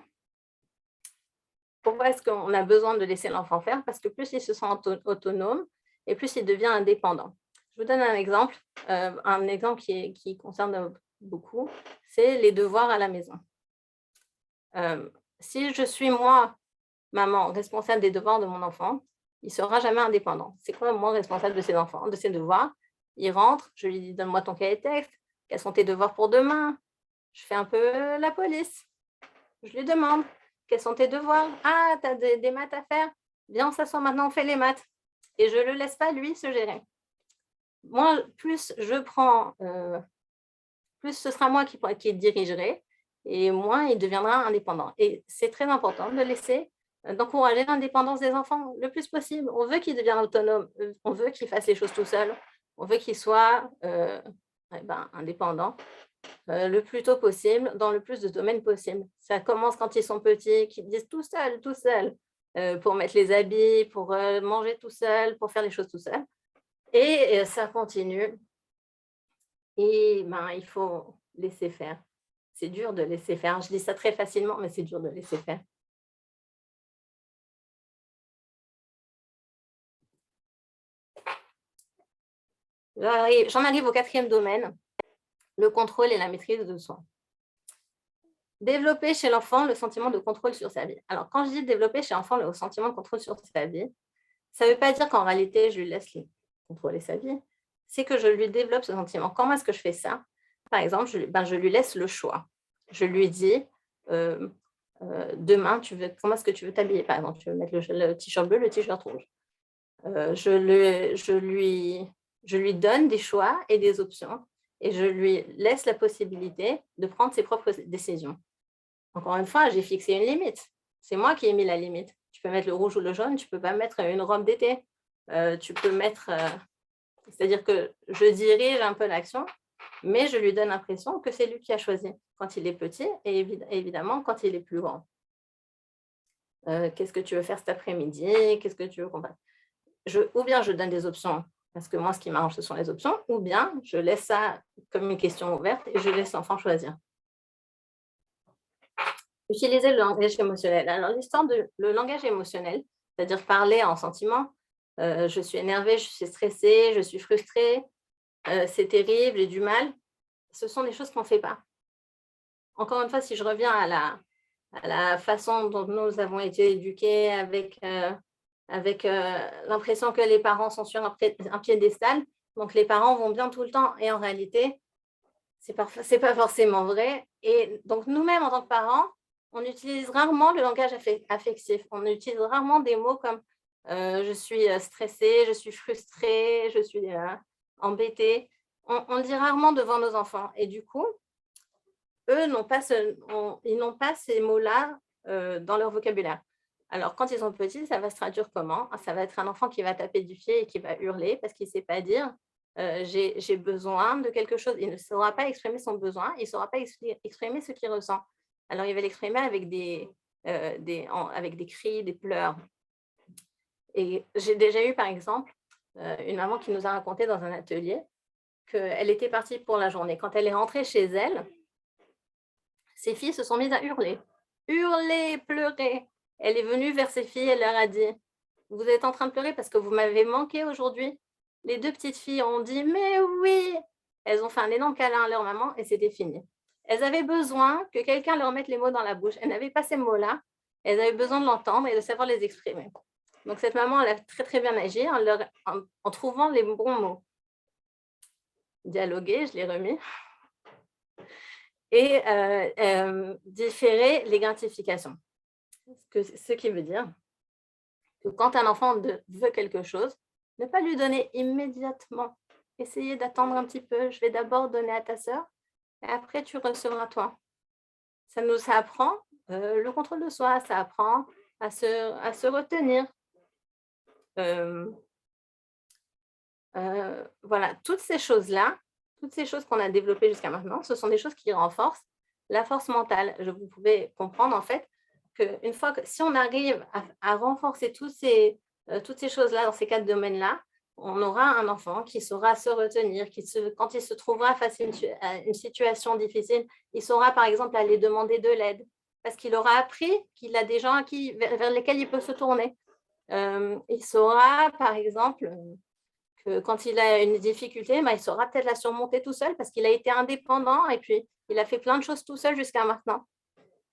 pourquoi est-ce qu'on a besoin de laisser l'enfant faire? Parce que plus il se sent autonome et plus il devient indépendant. Je vous donne un exemple qui concerne beaucoup, c'est les devoirs à la maison. Si je suis, moi, maman, responsable des devoirs de mon enfant, il ne sera jamais indépendant. C'est quoi, moi, responsable de ses enfants, de ses devoirs? Il rentre, je lui dis, donne-moi ton cahier de texte, quels sont tes devoirs pour demain? Je fais un peu la police. Je lui demande, quels sont tes devoirs? Ah, tu as des maths à faire? Viens, on s'assoit maintenant, on fait les maths. Et je ne le laisse pas, lui, se gérer. Moi, plus je prends, plus ce sera moi qui dirigerai, et moins il deviendra indépendant. Et c'est très important de laisser, d'encourager l'indépendance des enfants le plus possible. On veut qu'ils deviennent autonomes, on veut qu'ils fassent les choses tout seuls, on veut qu'ils soient indépendants le plus tôt possible, dans le plus de domaines possible. Ça commence quand ils sont petits, qu'ils disent tout seul, pour mettre les habits, pour manger tout seul, pour faire les choses tout seul. Et ça continue. Et il faut laisser faire. C'est dur de laisser faire. Je dis ça très facilement, mais c'est dur de laisser faire. J'en arrive au 4e domaine, le contrôle et la maîtrise de soi. Développer chez l'enfant le sentiment de contrôle sur sa vie. Alors, quand je dis développer chez l'enfant le sentiment de contrôle sur sa vie, ça ne veut pas dire qu'en réalité, je lui laisse contrôler sa vie. C'est que je lui développe ce sentiment. Comment est-ce que je fais ça? Par exemple, je lui laisse le choix. Je lui dis, demain, comment est-ce que tu veux t'habiller? Par exemple, tu veux mettre le t-shirt bleu, le t-shirt rouge. Je lui donne des choix et des options et je lui laisse la possibilité de prendre ses propres décisions. Encore une fois, j'ai fixé une limite. C'est moi qui ai mis la limite. Tu peux mettre le rouge ou le jaune, tu ne peux pas mettre une robe d'été. Tu peux mettre... c'est-à-dire que je dirige un peu l'action, mais je lui donne l'impression que c'est lui qui a choisi quand il est petit et évidemment quand il est plus grand. Qu'est-ce que tu veux faire cet après-midi? Qu'est-ce que tu veux qu'on fasse? Ou bien je donne des options, parce que moi, ce qui m'arrange, ce sont les options, ou bien je laisse ça comme une question ouverte et je laisse l'enfant choisir. Utiliser le langage émotionnel. Alors, l'histoire le langage émotionnel, c'est-à-dire parler en sentiment, je suis énervée, je suis stressée, je suis frustrée, c'est terrible, j'ai du mal, ce sont des choses qu'on ne fait pas. Encore une fois, si je reviens à la façon dont nous avons été éduqués avec l'impression que les parents sont sur un piédestal, donc les parents vont bien tout le temps, et en réalité, c'est pas forcément vrai. Et donc, nous-mêmes, en tant que parents, on utilise rarement le langage affectif. On utilise rarement des mots comme je suis stressée, je suis frustrée, je suis embêtée. On le dit rarement devant nos enfants. Et du coup, eux, ils n'ont pas ces mots-là dans leur vocabulaire. Alors, quand ils sont petits, ça va se traduire comment? Ça va être un enfant qui va taper du pied et qui va hurler parce qu'il ne sait pas dire j'ai besoin de quelque chose. Il ne saura pas exprimer son besoin, il ne saura pas exprimer ce qu'il ressent. Alors, il va l'exprimer avec avec des cris, des pleurs. Et j'ai déjà eu, par exemple, une maman qui nous a raconté dans un atelier qu'elle était partie pour la journée. Quand elle est rentrée chez elle, ses filles se sont mises à hurler, pleurer. Elle est venue vers ses filles, elle leur a dit: vous êtes en train de pleurer parce que vous m'avez manqué aujourd'hui. Les 2 petites filles ont dit: mais oui. Elles ont fait un énorme câlin à leur maman et c'était fini. Elles avaient besoin que quelqu'un leur mette les mots dans la bouche. Elles n'avaient pas ces mots-là. Elles avaient besoin de l'entendre et de savoir les exprimer. Donc cette maman, elle a très très bien agi en trouvant les bons mots. Dialoguer, je l'ai remis. Et différer les gratifications. Ce qui veut dire que quand un enfant veut quelque chose, ne pas lui donner immédiatement. Essayez d'attendre un petit peu. Je vais d'abord donner à ta sœur et après tu recevras toi. Ça apprend le contrôle de soi, ça apprend à se retenir. Voilà, toutes ces choses-là, toutes ces choses qu'on a développées jusqu'à maintenant, ce sont des choses qui renforcent la force mentale. Vous pouvez comprendre en fait qu'une fois que si on arrive à renforcer toutes ces choses-là dans ces 4 domaines-là, on aura un enfant qui saura se retenir, quand il se trouvera face à une situation difficile, il saura par exemple aller demander de l'aide parce qu'il aura appris qu'il a des gens vers lesquels il peut se tourner. Il saura par exemple que quand il a une difficulté, il saura peut-être la surmonter tout seul parce qu'il a été indépendant et puis il a fait plein de choses tout seul jusqu'à maintenant.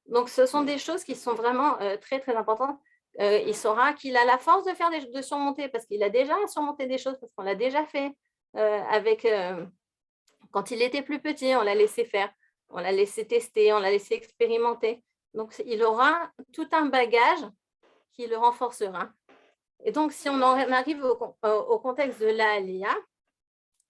Donc, ce sont des choses qui sont vraiment très, très importantes. Il saura qu'il a la force de surmonter parce qu'il a déjà surmonté des choses, parce qu'on l'a déjà fait quand il était plus petit, on l'a laissé faire, on l'a laissé tester, on l'a laissé expérimenter. Donc, il aura tout un bagage qui le renforcera. Et donc, si on en arrive au contexte de l'ALIA,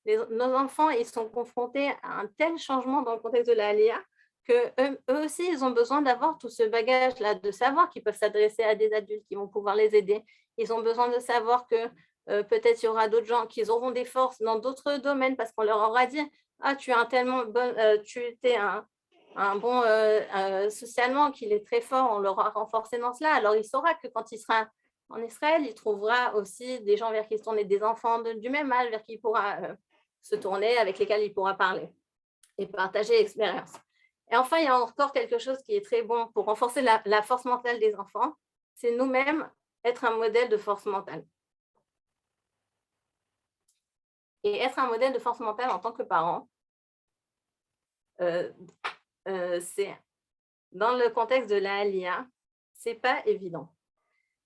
nos enfants, ils sont confrontés à un tel changement dans le contexte de l'ALIA qu'eux aussi, ils ont besoin d'avoir tout ce bagage-là, de savoir qu'ils peuvent s'adresser à des adultes qui vont pouvoir les aider. Ils ont besoin de savoir que peut-être il y aura d'autres gens qui auront des forces dans d'autres domaines parce qu'on leur aura dit « Ah, tu es un bon socialement, qu'il est très fort, on l'aura renforcé dans cela. » Alors, il saura que quand il sera en Israël, il trouvera aussi des gens vers qui se tourner, des enfants du même âge vers qui il pourra se tourner, avec lesquels il pourra parler et partager l'expérience. Et enfin, il y a encore quelque chose qui est très bon pour renforcer la force mentale des enfants, c'est nous-mêmes être un modèle de force mentale. Et être un modèle de force mentale en tant que parent, c'est dans le contexte de l'ALIA, c'est pas évident.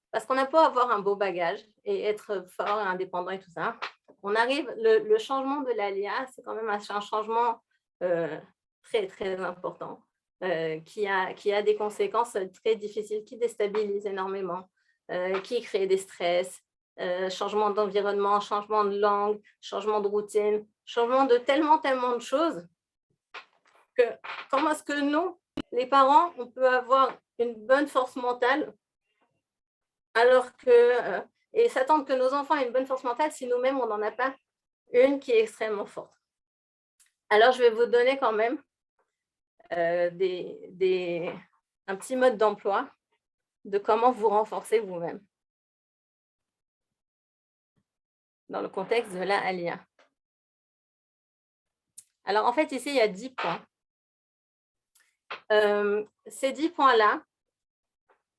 Parce qu'on a beau avoir un beau bagage et être fort et indépendant et tout ça, on arrive, le changement de l'ALIA, c'est quand même un changement très, très important, qui a des conséquences très difficiles, qui déstabilisent énormément, qui crée des stress, changement d'environnement, changement de langue, changement de routine, changement de tellement de choses que comment est-ce que nous, les parents, on peut avoir une bonne force mentale alors que, et s'attendre que nos enfants aient une bonne force mentale si nous-mêmes, on n'en a pas une qui est extrêmement forte. Alors, je vais vous donner quand même un petit mode d'emploi de comment vous renforcer vous-même dans le contexte de la ALIA. Alors, en fait, ici, il y a 10 points. Ces 10 points-là,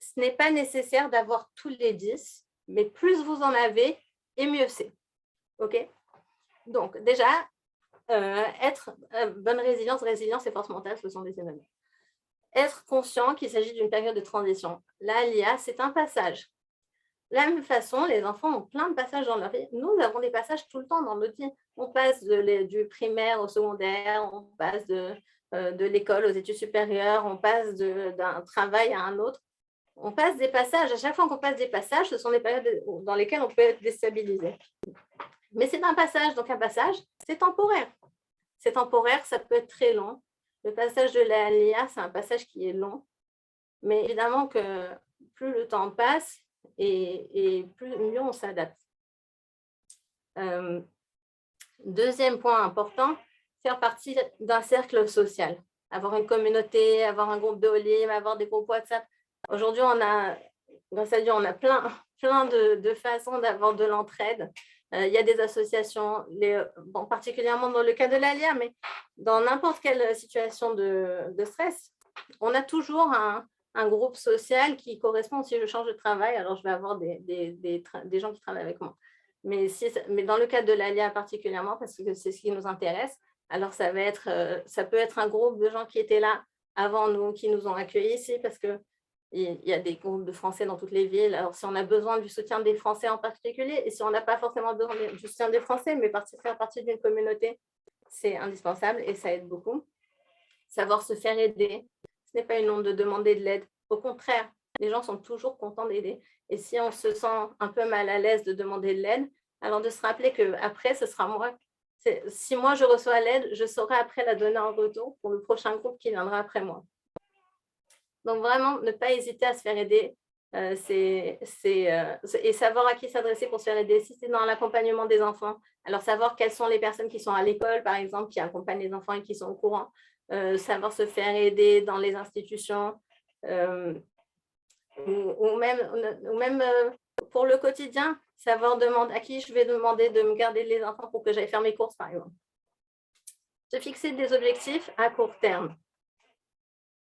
ce n'est pas nécessaire d'avoir tous les 10, mais plus vous en avez, et mieux c'est. OK? Donc, déjà, bonne résilience et force mentale, ce sont des synonymes. Être conscient qu'il s'agit d'une période de transition. L'ALIA, c'est un passage. De la même façon, les enfants ont plein de passages dans leur vie. Nous avons des passages tout le temps dans notre vie. On passe du primaire au secondaire, on passe de l'école aux études supérieures, on passe d'un travail à un autre. On passe des passages. À chaque fois qu'on passe des passages, ce sont des périodes dans lesquelles on peut être déstabilisé. Mais c'est un passage. Donc, un passage, c'est temporaire. C'est temporaire, ça peut être très long. Le passage de l'ALIA, c'est un passage qui est long. Mais évidemment que plus le temps passe et mieux on s'adapte. Deuxième point important, faire partie d'un cercle social. Avoir une communauté, avoir un groupe de Olim, avoir des groupes WhatsApp. Aujourd'hui, grâce à Dieu, on a plein de façons d'avoir de l'entraide. Il y a des associations, bon, particulièrement dans le cas de l'ALIA, mais dans n'importe quelle situation de stress, on a toujours un groupe social qui correspond. Si je change de travail, alors je vais avoir des gens qui travaillent avec moi. Mais dans le cas de l'ALIA particulièrement, parce que c'est ce qui nous intéresse, alors ça peut être un groupe de gens qui étaient là avant nous, qui nous ont accueillis ici, parce qu'il y a des groupes de Français dans toutes les villes. Alors, si on a besoin du soutien des Français en particulier, et si on n'a pas forcément besoin du soutien des Français, mais faire partie d'une communauté, c'est indispensable et ça aide beaucoup. Savoir se faire aider, ce n'est pas une honte de demander de l'aide. Au contraire, les gens sont toujours contents d'aider. Et si on se sent un peu mal à l'aise de demander de l'aide, alors de se rappeler qu'après, ce sera moi. Si moi, je reçois l'aide, je saurai après la donner en retour pour le prochain groupe qui viendra après moi. Donc, vraiment, ne pas hésiter à se faire aider et savoir à qui s'adresser pour se faire aider. Si c'est dans l'accompagnement des enfants, alors savoir quelles sont les personnes qui sont à l'école, par exemple, qui accompagnent les enfants et qui sont au courant. Savoir se faire aider dans les institutions ou même pour le quotidien, savoir demander à qui je vais demander de me garder les enfants pour que j'aille faire mes courses, par exemple. Se fixer des objectifs à court terme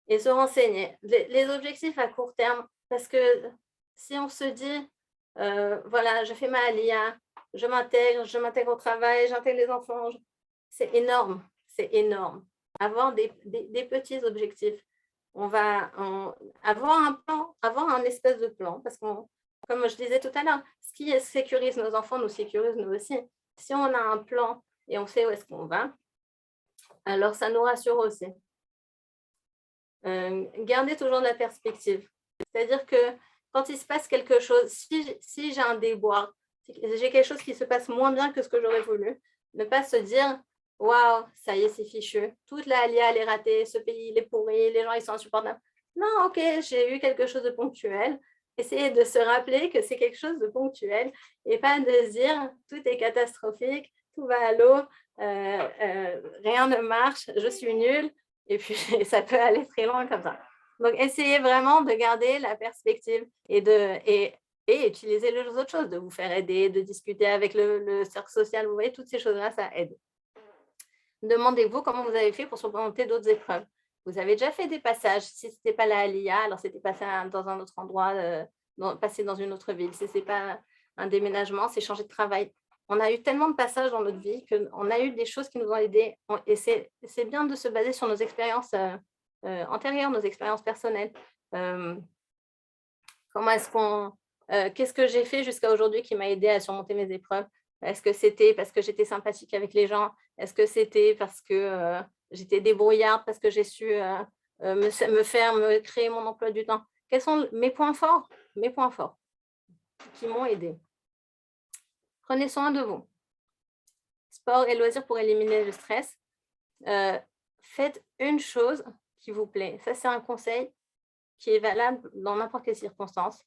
et se renseigner. Les objectifs à court terme, parce que si on se dit, voilà, je fais ma ALIA, je m'intègre au travail, j'intègre les enfants, c'est énorme, c'est énorme. Avoir des petits objectifs. On va avoir un plan, avoir un espèce de plan, parce que, comme je disais tout à l'heure, ce qui sécurise nos enfants nous sécurise nous aussi. Si on a un plan et on sait où est-ce qu'on va, alors ça nous rassure aussi. Garder toujours de la perspective. C'est-à-dire que quand il se passe quelque chose, si j'ai un déboire, si j'ai quelque chose qui se passe moins bien que ce que j'aurais voulu, ne pas se dire « Waouh, ça y est, c'est fichu. Toute la ALIA, elle est ratée, ce pays, il est pourri, les gens, ils sont insupportables. » Non, ok, j'ai eu quelque chose de ponctuel. Essayez de se rappeler que c'est quelque chose de ponctuel et pas de se dire « Tout est catastrophique, tout va à l'eau, rien ne marche, je suis nulle. » Et puis, ça peut aller très loin comme ça. Donc, essayez vraiment de garder la perspective et utiliser les autres choses, de vous faire aider, de discuter avec le cercle social. Vous voyez, toutes ces choses-là, ça aide. Demandez-vous comment vous avez fait pour surmonter d'autres épreuves. Vous avez déjà fait des passages. Si ce n'était pas la ALIA, alors c'était passé dans un autre endroit, passer dans une autre ville. Si ce n'est pas un déménagement, c'est changer de travail. On a eu tellement de passages dans notre vie qu'on a eu des choses qui nous ont aidés. Et c'est bien de se baser sur nos expériences antérieures, nos expériences personnelles. Qu'est-ce que j'ai fait jusqu'à aujourd'hui qui m'a aidé à surmonter mes épreuves? Est-ce que c'était parce que j'étais sympathique avec les gens? Est-ce que c'était parce que j'étais débrouillarde, parce que j'ai su me créer mon emploi du temps? Quels sont mes points forts qui m'ont aidé? Prenez soin de vous. Sport et loisirs pour éliminer le stress. Faites une chose qui vous plaît. Ça, c'est un conseil qui est valable dans n'importe quelle circonstance.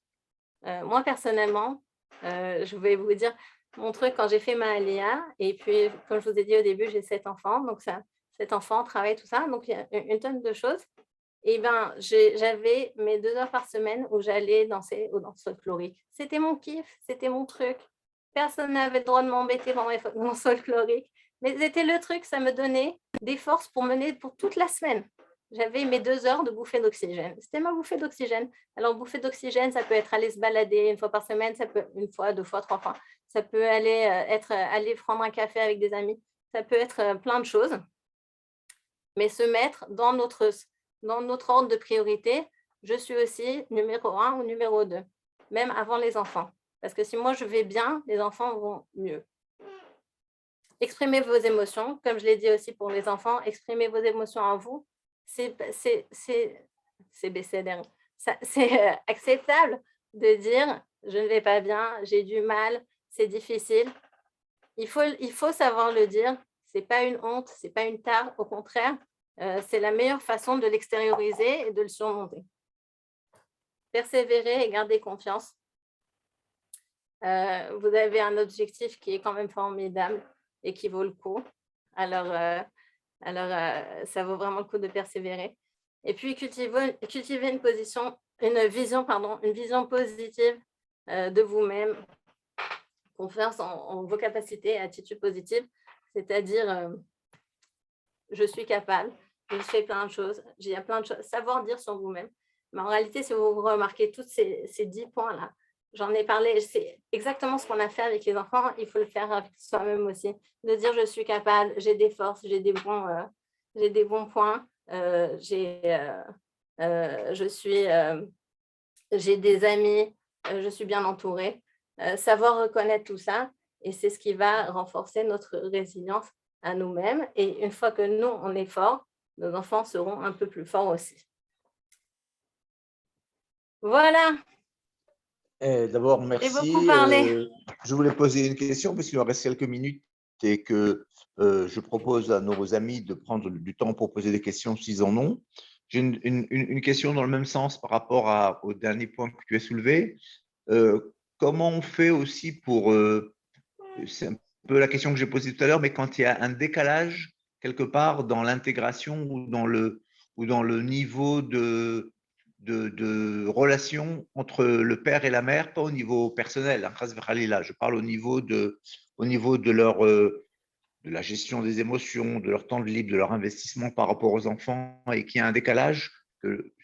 Moi, personnellement, je vais vous dire mon truc quand j'ai fait ma ALIA. Et puis, comme je vous ai dit au début, j'ai 7 enfants. Donc, 7 enfants, travail, tout ça. Donc, il y a une tonne de choses. Et bien, j'avais mes 2 heures par semaine où j'allais danser aux danses folkloriques. C'était mon kiff, c'était mon truc. Personne n'avait le droit de m'embêter pendant les danses folkloriques. Mais c'était le truc, ça me donnait des forces pour mener pour toute la semaine. J'avais mes 2 heures de bouffée d'oxygène. C'était ma bouffée d'oxygène. Alors, bouffée d'oxygène, ça peut être aller se balader 1 fois par semaine, ça peut une fois, 2 fois, 3 fois. Ça peut aller prendre un café avec des amis. Ça peut être plein de choses. Mais se mettre dans notre ordre de priorité, je suis aussi numéro 1 ou numéro 2, même avant les enfants. Parce que si moi, je vais bien, les enfants vont mieux. Exprimez vos émotions. Comme je l'ai dit aussi pour les enfants, exprimez vos émotions à vous. C'est BCDR. C'est acceptable de dire « je ne vais pas bien, j'ai du mal, c'est difficile ». Il faut savoir le dire. Ce n'est pas une honte, ce n'est pas une tare. Au contraire, c'est la meilleure façon de l'extérioriser et de le surmonter. Persévérer et garder confiance. Vous avez un objectif qui est quand même formidable et qui vaut le coup. Alors, ça vaut vraiment le coup de persévérer. Et puis, cultiver une vision positive de vous-même confiance en vos capacités, attitude positive, c'est-à-dire je suis capable, je fais plein de choses, il y a plein de choses, savoir dire sur vous-même. Mais en réalité, si vous remarquez tous ces 10 points-là, j'en ai parlé, c'est exactement ce qu'on a fait avec les enfants, il faut le faire avec soi-même aussi. De dire je suis capable, j'ai des forces, j'ai des bons points, j'ai des amis, je suis bien entourée. Savoir reconnaître tout ça, et c'est ce qui va renforcer notre résilience à nous-mêmes. Et une fois que nous, on est fort, nos enfants seront un peu plus forts aussi. Voilà. D'abord, J'ai beaucoup merci. parlé. Je voulais poser une question parce qu'il nous reste quelques minutes et que je propose à nos amis de prendre du temps pour poser des questions s'ils en ont. J'ai une question dans le même sens par rapport au dernier point que tu as soulevé. Comment on fait aussi pour, c'est un peu la question que j'ai posée tout à l'heure, mais quand il y a un décalage quelque part dans l'intégration ou dans le niveau de relation entre le père et la mère, pas au niveau personnel, hein, je parle au niveau de de la gestion des émotions, de leur temps de libre, de leur investissement par rapport aux enfants, et qu'il y a un décalage,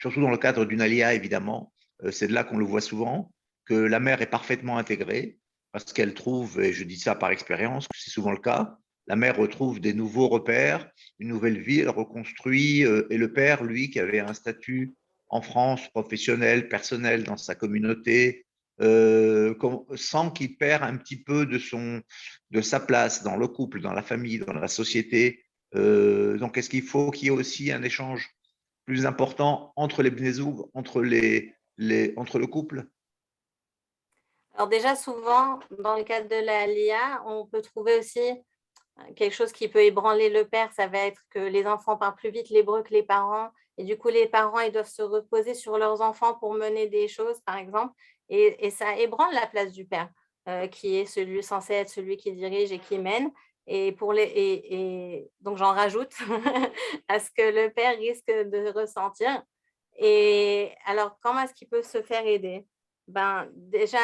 surtout dans le cadre d'une alia, évidemment, c'est de là qu'on le voit souvent, que la mère est parfaitement intégrée, parce qu'elle trouve, et je dis ça par expérience, que c'est souvent le cas, la mère retrouve des nouveaux repères, une nouvelle vie, elle reconstruit, et le père, lui, qui avait un statut en France, professionnel, personnel, dans sa communauté, sent qu'il perd un petit peu de sa place dans le couple, dans la famille, dans la société. Donc, est-ce qu'il faut qu'il y ait aussi un échange plus important entre les bnezouv, entre le couple? Alors déjà, souvent, dans le cadre de la LIA, on peut trouver aussi quelque chose qui peut ébranler le père, ça va être que les enfants parlent plus vite l'hébreu que les parents. Et du coup, les parents, ils doivent se reposer sur leurs enfants pour mener des choses, par exemple. Et ça ébranle la place du père, qui est celui censé être celui qui dirige et qui mène. Et donc, j'en rajoute à ce que le père risque de ressentir. Et alors, comment est-ce qu'il peut se faire aider? Ben, déjà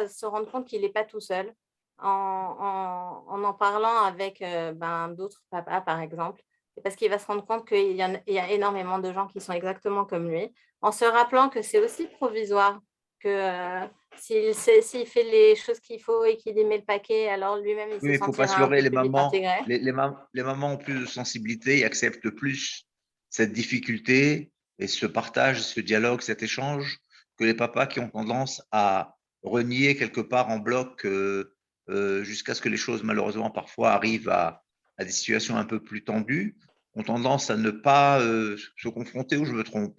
se rendre compte qu'il n'est pas tout seul en parlant avec d'autres papas, par exemple, parce qu'il va se rendre compte il y a énormément de gens qui sont exactement comme lui, en se rappelant que c'est aussi provisoire, que s'il fait les choses qu'il faut et qu'il y met le paquet, alors lui-même, il Oui, se mais il ne faut pas sentira se un leurrer, peu plus vite intégré. les mamans ont plus de sensibilité et acceptent plus cette difficulté et ce partage, ce dialogue, cet échange que les papas qui ont tendance à renier quelque part en bloc jusqu'à ce que les choses, malheureusement, parfois arrivent à des situations un peu plus tendues, ont tendance à ne pas se confronter où je me trompe.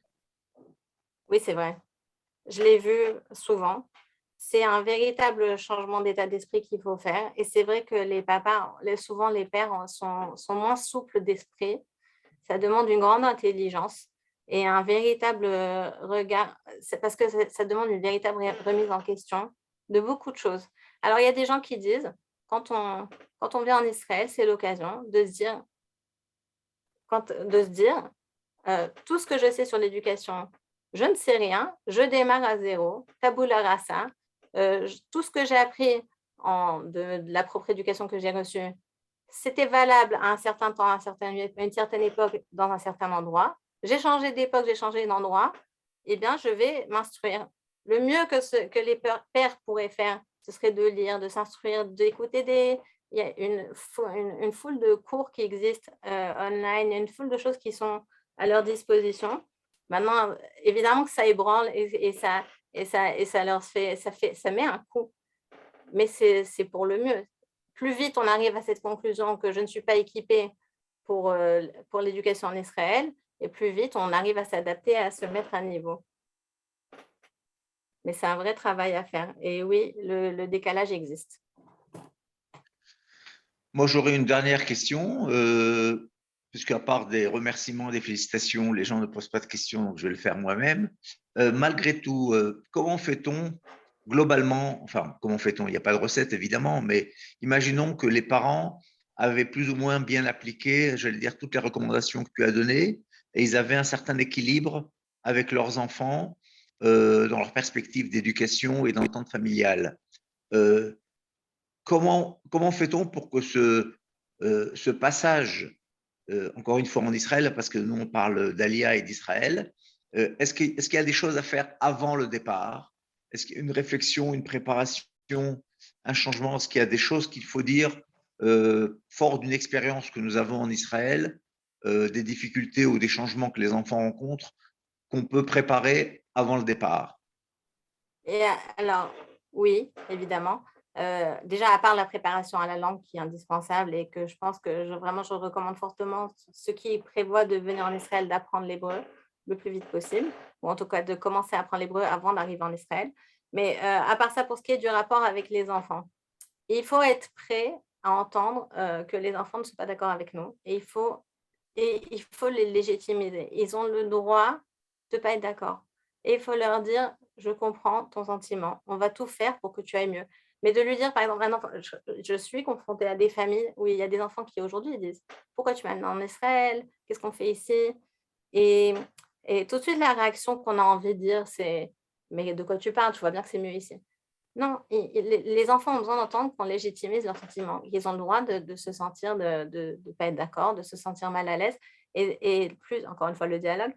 Oui, c'est vrai. Je l'ai vu souvent. C'est un véritable changement d'état d'esprit qu'il faut faire. Et c'est vrai que les papas, souvent les pères sont moins souples d'esprit. Ça demande une grande intelligence et un véritable regard. C'est parce que ça demande une véritable remise en question de beaucoup de choses. Alors, il y a des gens qui disent, quand on vient en Israël, c'est l'occasion de se dire, tout ce que je sais sur l'éducation, je ne sais rien, je démarre à zéro, tabula rasa. Tout ce que j'ai appris de la propre éducation que j'ai reçue, c'était valable à un certain temps, à une certaine époque, dans un certain endroit. J'ai changé d'époque, j'ai changé d'endroit. Eh bien, je vais m'instruire. Le mieux que les pères pourraient faire, ce serait de lire, de s'instruire, d'écouter il y a une foule de cours qui existent online, il y a une foule de choses qui sont à leur disposition. Maintenant, évidemment que ça ébranle et ça ça met un coup, mais c'est pour le mieux. Plus vite on arrive à cette conclusion que je ne suis pas équipée pour l'éducation en Israël, et plus vite on arrive à s'adapter, à se mettre à niveau. Mais c'est un vrai travail à faire. Et oui, le décalage existe. Moi, j'aurais une dernière question, puisqu'à part des remerciements, des félicitations, les gens ne posent pas de questions, donc je vais le faire moi-même. Malgré tout, comment fait-on globalement, enfin, comment fait-on? Il n'y a pas de recette, évidemment, mais imaginons que les parents avaient plus ou moins bien appliqué, j'allais dire, toutes les recommandations que tu as données, et ils avaient un certain équilibre avec leurs enfants dans leur perspective d'éducation et d'entente familiale. euh, comment fait-on pour que ce passage, encore une fois en Israël, parce que nous on parle d'Alia et d'Israël, est-ce qu'il y a des choses à faire avant le départ? Est-ce qu'il y a une réflexion, une préparation, un changement? Est-ce qu'il y a des choses qu'il faut dire fort d'une expérience que nous avons en Israël, des difficultés ou des changements que les enfants rencontrent, qu'on peut préparer avant le départ? Et alors, oui, évidemment. Déjà, à part la préparation à la langue qui est indispensable et que je pense que vraiment je recommande fortement ceux qui prévoient de venir en Israël d'apprendre l'hébreu le plus vite possible, ou en tout cas de commencer à apprendre l'hébreu avant d'arriver en Israël. Mais à part ça, pour ce qui est du rapport avec les enfants, il faut être prêt à entendre que les enfants ne sont pas d'accord avec nous et il faut les légitimiser. Ils ont le droit de ne pas être d'accord. Et il faut leur dire, je comprends ton sentiment, on va tout faire pour que tu ailles mieux. Mais de lui dire, par exemple, un enfant, je suis confrontée à des familles où il y a des enfants qui aujourd'hui disent, pourquoi tu m'amènes en Israël? Qu'est-ce qu'on fait ici? Et, et tout de suite, la réaction qu'on a envie de dire, c'est, mais de quoi tu parles? Tu vois bien que c'est mieux ici. Non, les enfants ont besoin d'entendre qu'on légitimise leurs sentiments. Ils ont le droit de se sentir, de ne pas être d'accord, de se sentir mal à l'aise. Et plus, encore une fois, le dialogue,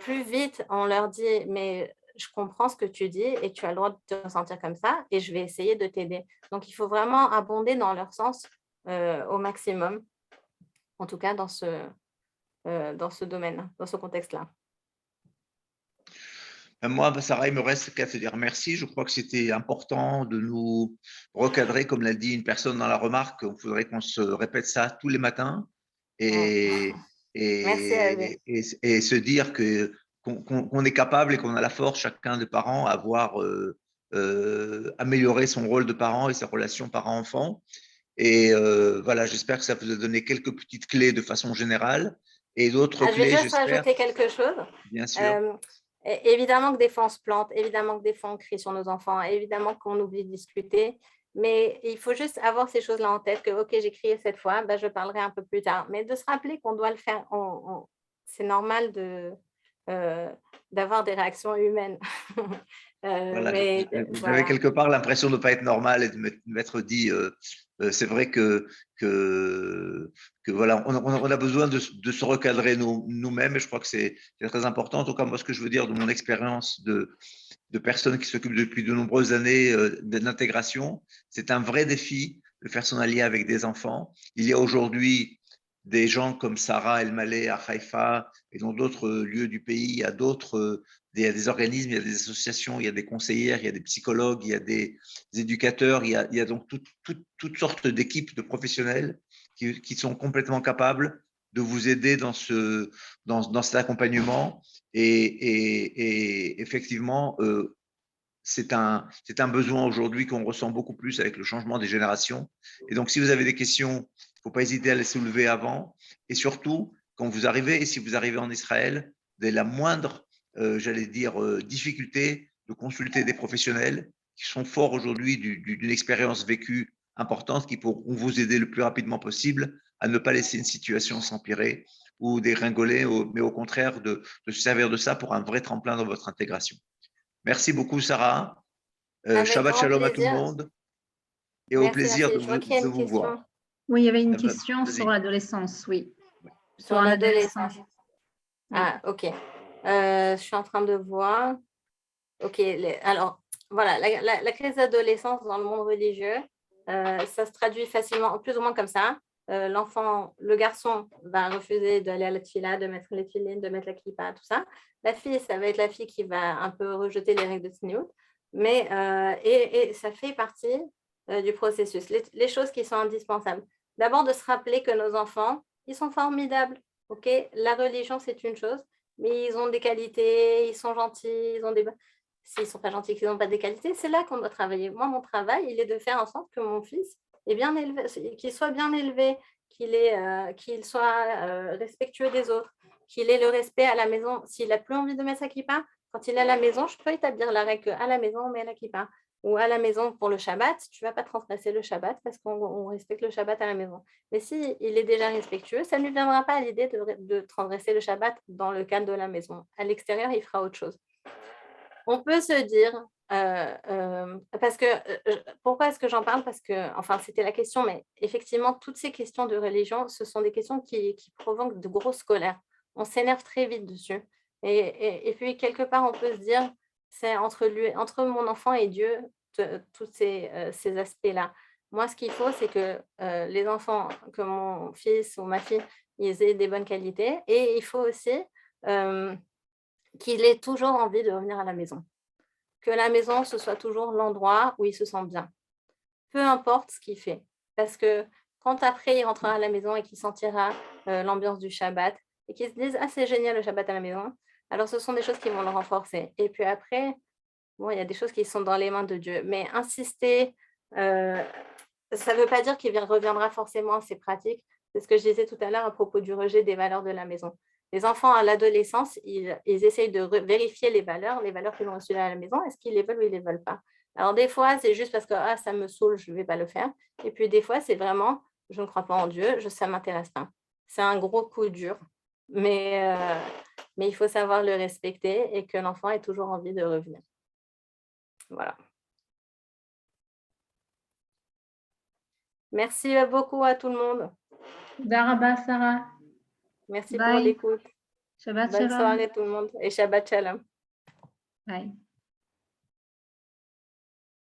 plus vite on leur dit, mais je comprends ce que tu dis et tu as le droit de te sentir comme ça et je vais essayer de t'aider. Donc, il faut vraiment abonder dans leur sens au maximum, en tout cas dans ce domaine, dans ce contexte-là. Moi, Sarah, il me reste qu'à te dire merci. Je crois que c'était important de nous recadrer, comme l'a dit une personne dans la remarque. Il faudrait qu'on se répète ça tous les matins et, Merci à vous. et se dire qu'on est capable et qu'on a la force, chacun des parents, à avoir amélioré son rôle de parent et sa relation parent-enfant. Et voilà, j'espère que ça vous a donné quelques petites clés de façon générale et d'autres Ah, je vais clés, juste j'espère, rajouter quelque chose. bien sûr. Euh, Évidemment que des fois on se plante, évidemment que des fois on crie sur nos enfants, évidemment qu'on oublie de discuter, mais il faut juste avoir ces choses-là en tête que, ok, j'ai crié cette fois, ben, je parlerai un peu plus tard, mais de se rappeler qu'on doit le faire, c'est normal euh, d'avoir des réactions humaines. Voilà, Mais j'avais voilà. quelque part l'impression de ne pas être normal et de m'être dit, c'est vrai que voilà, on a besoin de se recadrer nous-mêmes et je crois que c'est très important. En tout cas, moi, ce que je veux dire de mon expérience de personnes qui s'occupent depuis de nombreuses années de l'intégration, c'est un vrai défi de faire son allié avec des enfants. Il y a aujourd'hui des gens comme Sarah El Maleh à Haïfa et dans d'autres lieux du pays, il y a il y a des organismes, il y a des associations, il y a des conseillères, il y a des psychologues, il y a des éducateurs, il y a donc toutes sortes d'équipes de professionnels qui sont complètement capables de vous aider dans cet accompagnement. Et effectivement, c'est un besoin aujourd'hui qu'on ressent beaucoup plus avec le changement des générations. Et donc, si vous avez des questions, il ne faut pas hésiter à les soulever avant. Et surtout, quand vous arrivez, et si vous arrivez en Israël, dès la moindre, j'allais dire, difficulté, de consulter des professionnels qui sont forts aujourd'hui d'une expérience vécue importante, qui pourront vous aider le plus rapidement possible à ne pas laisser une situation s'empirer ou dégringoler, mais au contraire de se servir de ça pour un vrai tremplin dans votre intégration. Merci beaucoup, Sarah. Avec Shabbat grand shalom à tout le plaisir. monde et au Merci, plaisir merci. Je vois qu'il y a de une vous question voir. Oui, il y avait une question sur Vas-y. l'adolescence, oui. sur l'adolescence. Oui. Ah, ok. Je suis en train de voir. Ok, alors voilà, la crise d'adolescence dans le monde religieux, ça se traduit facilement, plus ou moins comme ça. L'enfant, le garçon va refuser d'aller à la tfila, de mettre les tfilines, de mettre la kippa, tout ça. La fille, ça va être la fille qui va un peu rejeter les règles de tsniout, mais et ça fait partie du processus. Les choses qui sont indispensables. D'abord, de se rappeler que nos enfants, ils sont formidables. Ok, la religion, c'est une chose, mais ils ont des qualités, ils sont gentils, ils ont des s'ils ne sont pas gentils, qu'ils n'ont pas des qualités, c'est là qu'on doit travailler. Moi, mon travail, il est de faire en sorte que mon fils est bien élevé, qu'il soit bien élevé, qu'il soit respectueux des autres, qu'il ait le respect à la maison. S'il n'a plus envie de mettre sa kippa, quand il est à la maison, je peux établir la règle qu'à la maison, on met la kippa. Ou à la maison pour le Shabbat, tu ne vas pas transgresser le Shabbat parce qu'on respecte le Shabbat à la maison. Mais s'il est déjà respectueux, ça ne lui viendra pas à l'idée de transgresser le Shabbat dans le cadre de la maison. À l'extérieur, il fera autre chose. On peut se dire, parce que, pourquoi est-ce que j'en parle? Parce que, enfin, c'était la question, mais effectivement, toutes ces questions de religion, ce sont des questions qui provoquent de grosses colères. On s'énerve très vite dessus. Et puis, quelque part, on peut se dire, c'est entre mon enfant et Dieu, tous ces aspects-là. Moi, ce qu'il faut, c'est que les enfants, que mon fils ou ma fille, ils aient des bonnes qualités. Et il faut aussi qu'il ait toujours envie de revenir à la maison. Que la maison, ce soit toujours l'endroit où il se sent bien. Peu importe ce qu'il fait. Parce que quand après, il rentrera à la maison et qu'il sentira l'ambiance du Shabbat et qu'il se dise « Ah, c'est génial le Shabbat à la maison », alors ce sont des choses qui vont le renforcer. Et puis après, bon, il y a des choses qui sont dans les mains de Dieu. Mais insister, ça ne veut pas dire qu'il reviendra forcément à ces pratiques. C'est ce que je disais tout à l'heure à propos du rejet des valeurs de la maison. Les enfants à l'adolescence, ils essayent de vérifier les valeurs qu'ils ont reçues à la maison. Est-ce qu'ils les veulent ou ils ne les veulent pas? Alors, des fois, c'est juste parce que ça me saoule, je ne vais pas le faire. Et puis, des fois, c'est vraiment, je ne crois pas en Dieu, ça ne m'intéresse pas. C'est un gros coup dur, mais il faut savoir le respecter et que l'enfant ait toujours envie de revenir. Voilà. Merci beaucoup à tout le monde. Daraba, Sarah. Merci pour Bye. l'écoute. Shabbat Bonne shalom. soirée tout le monde et Shabbat Shalom. Bye.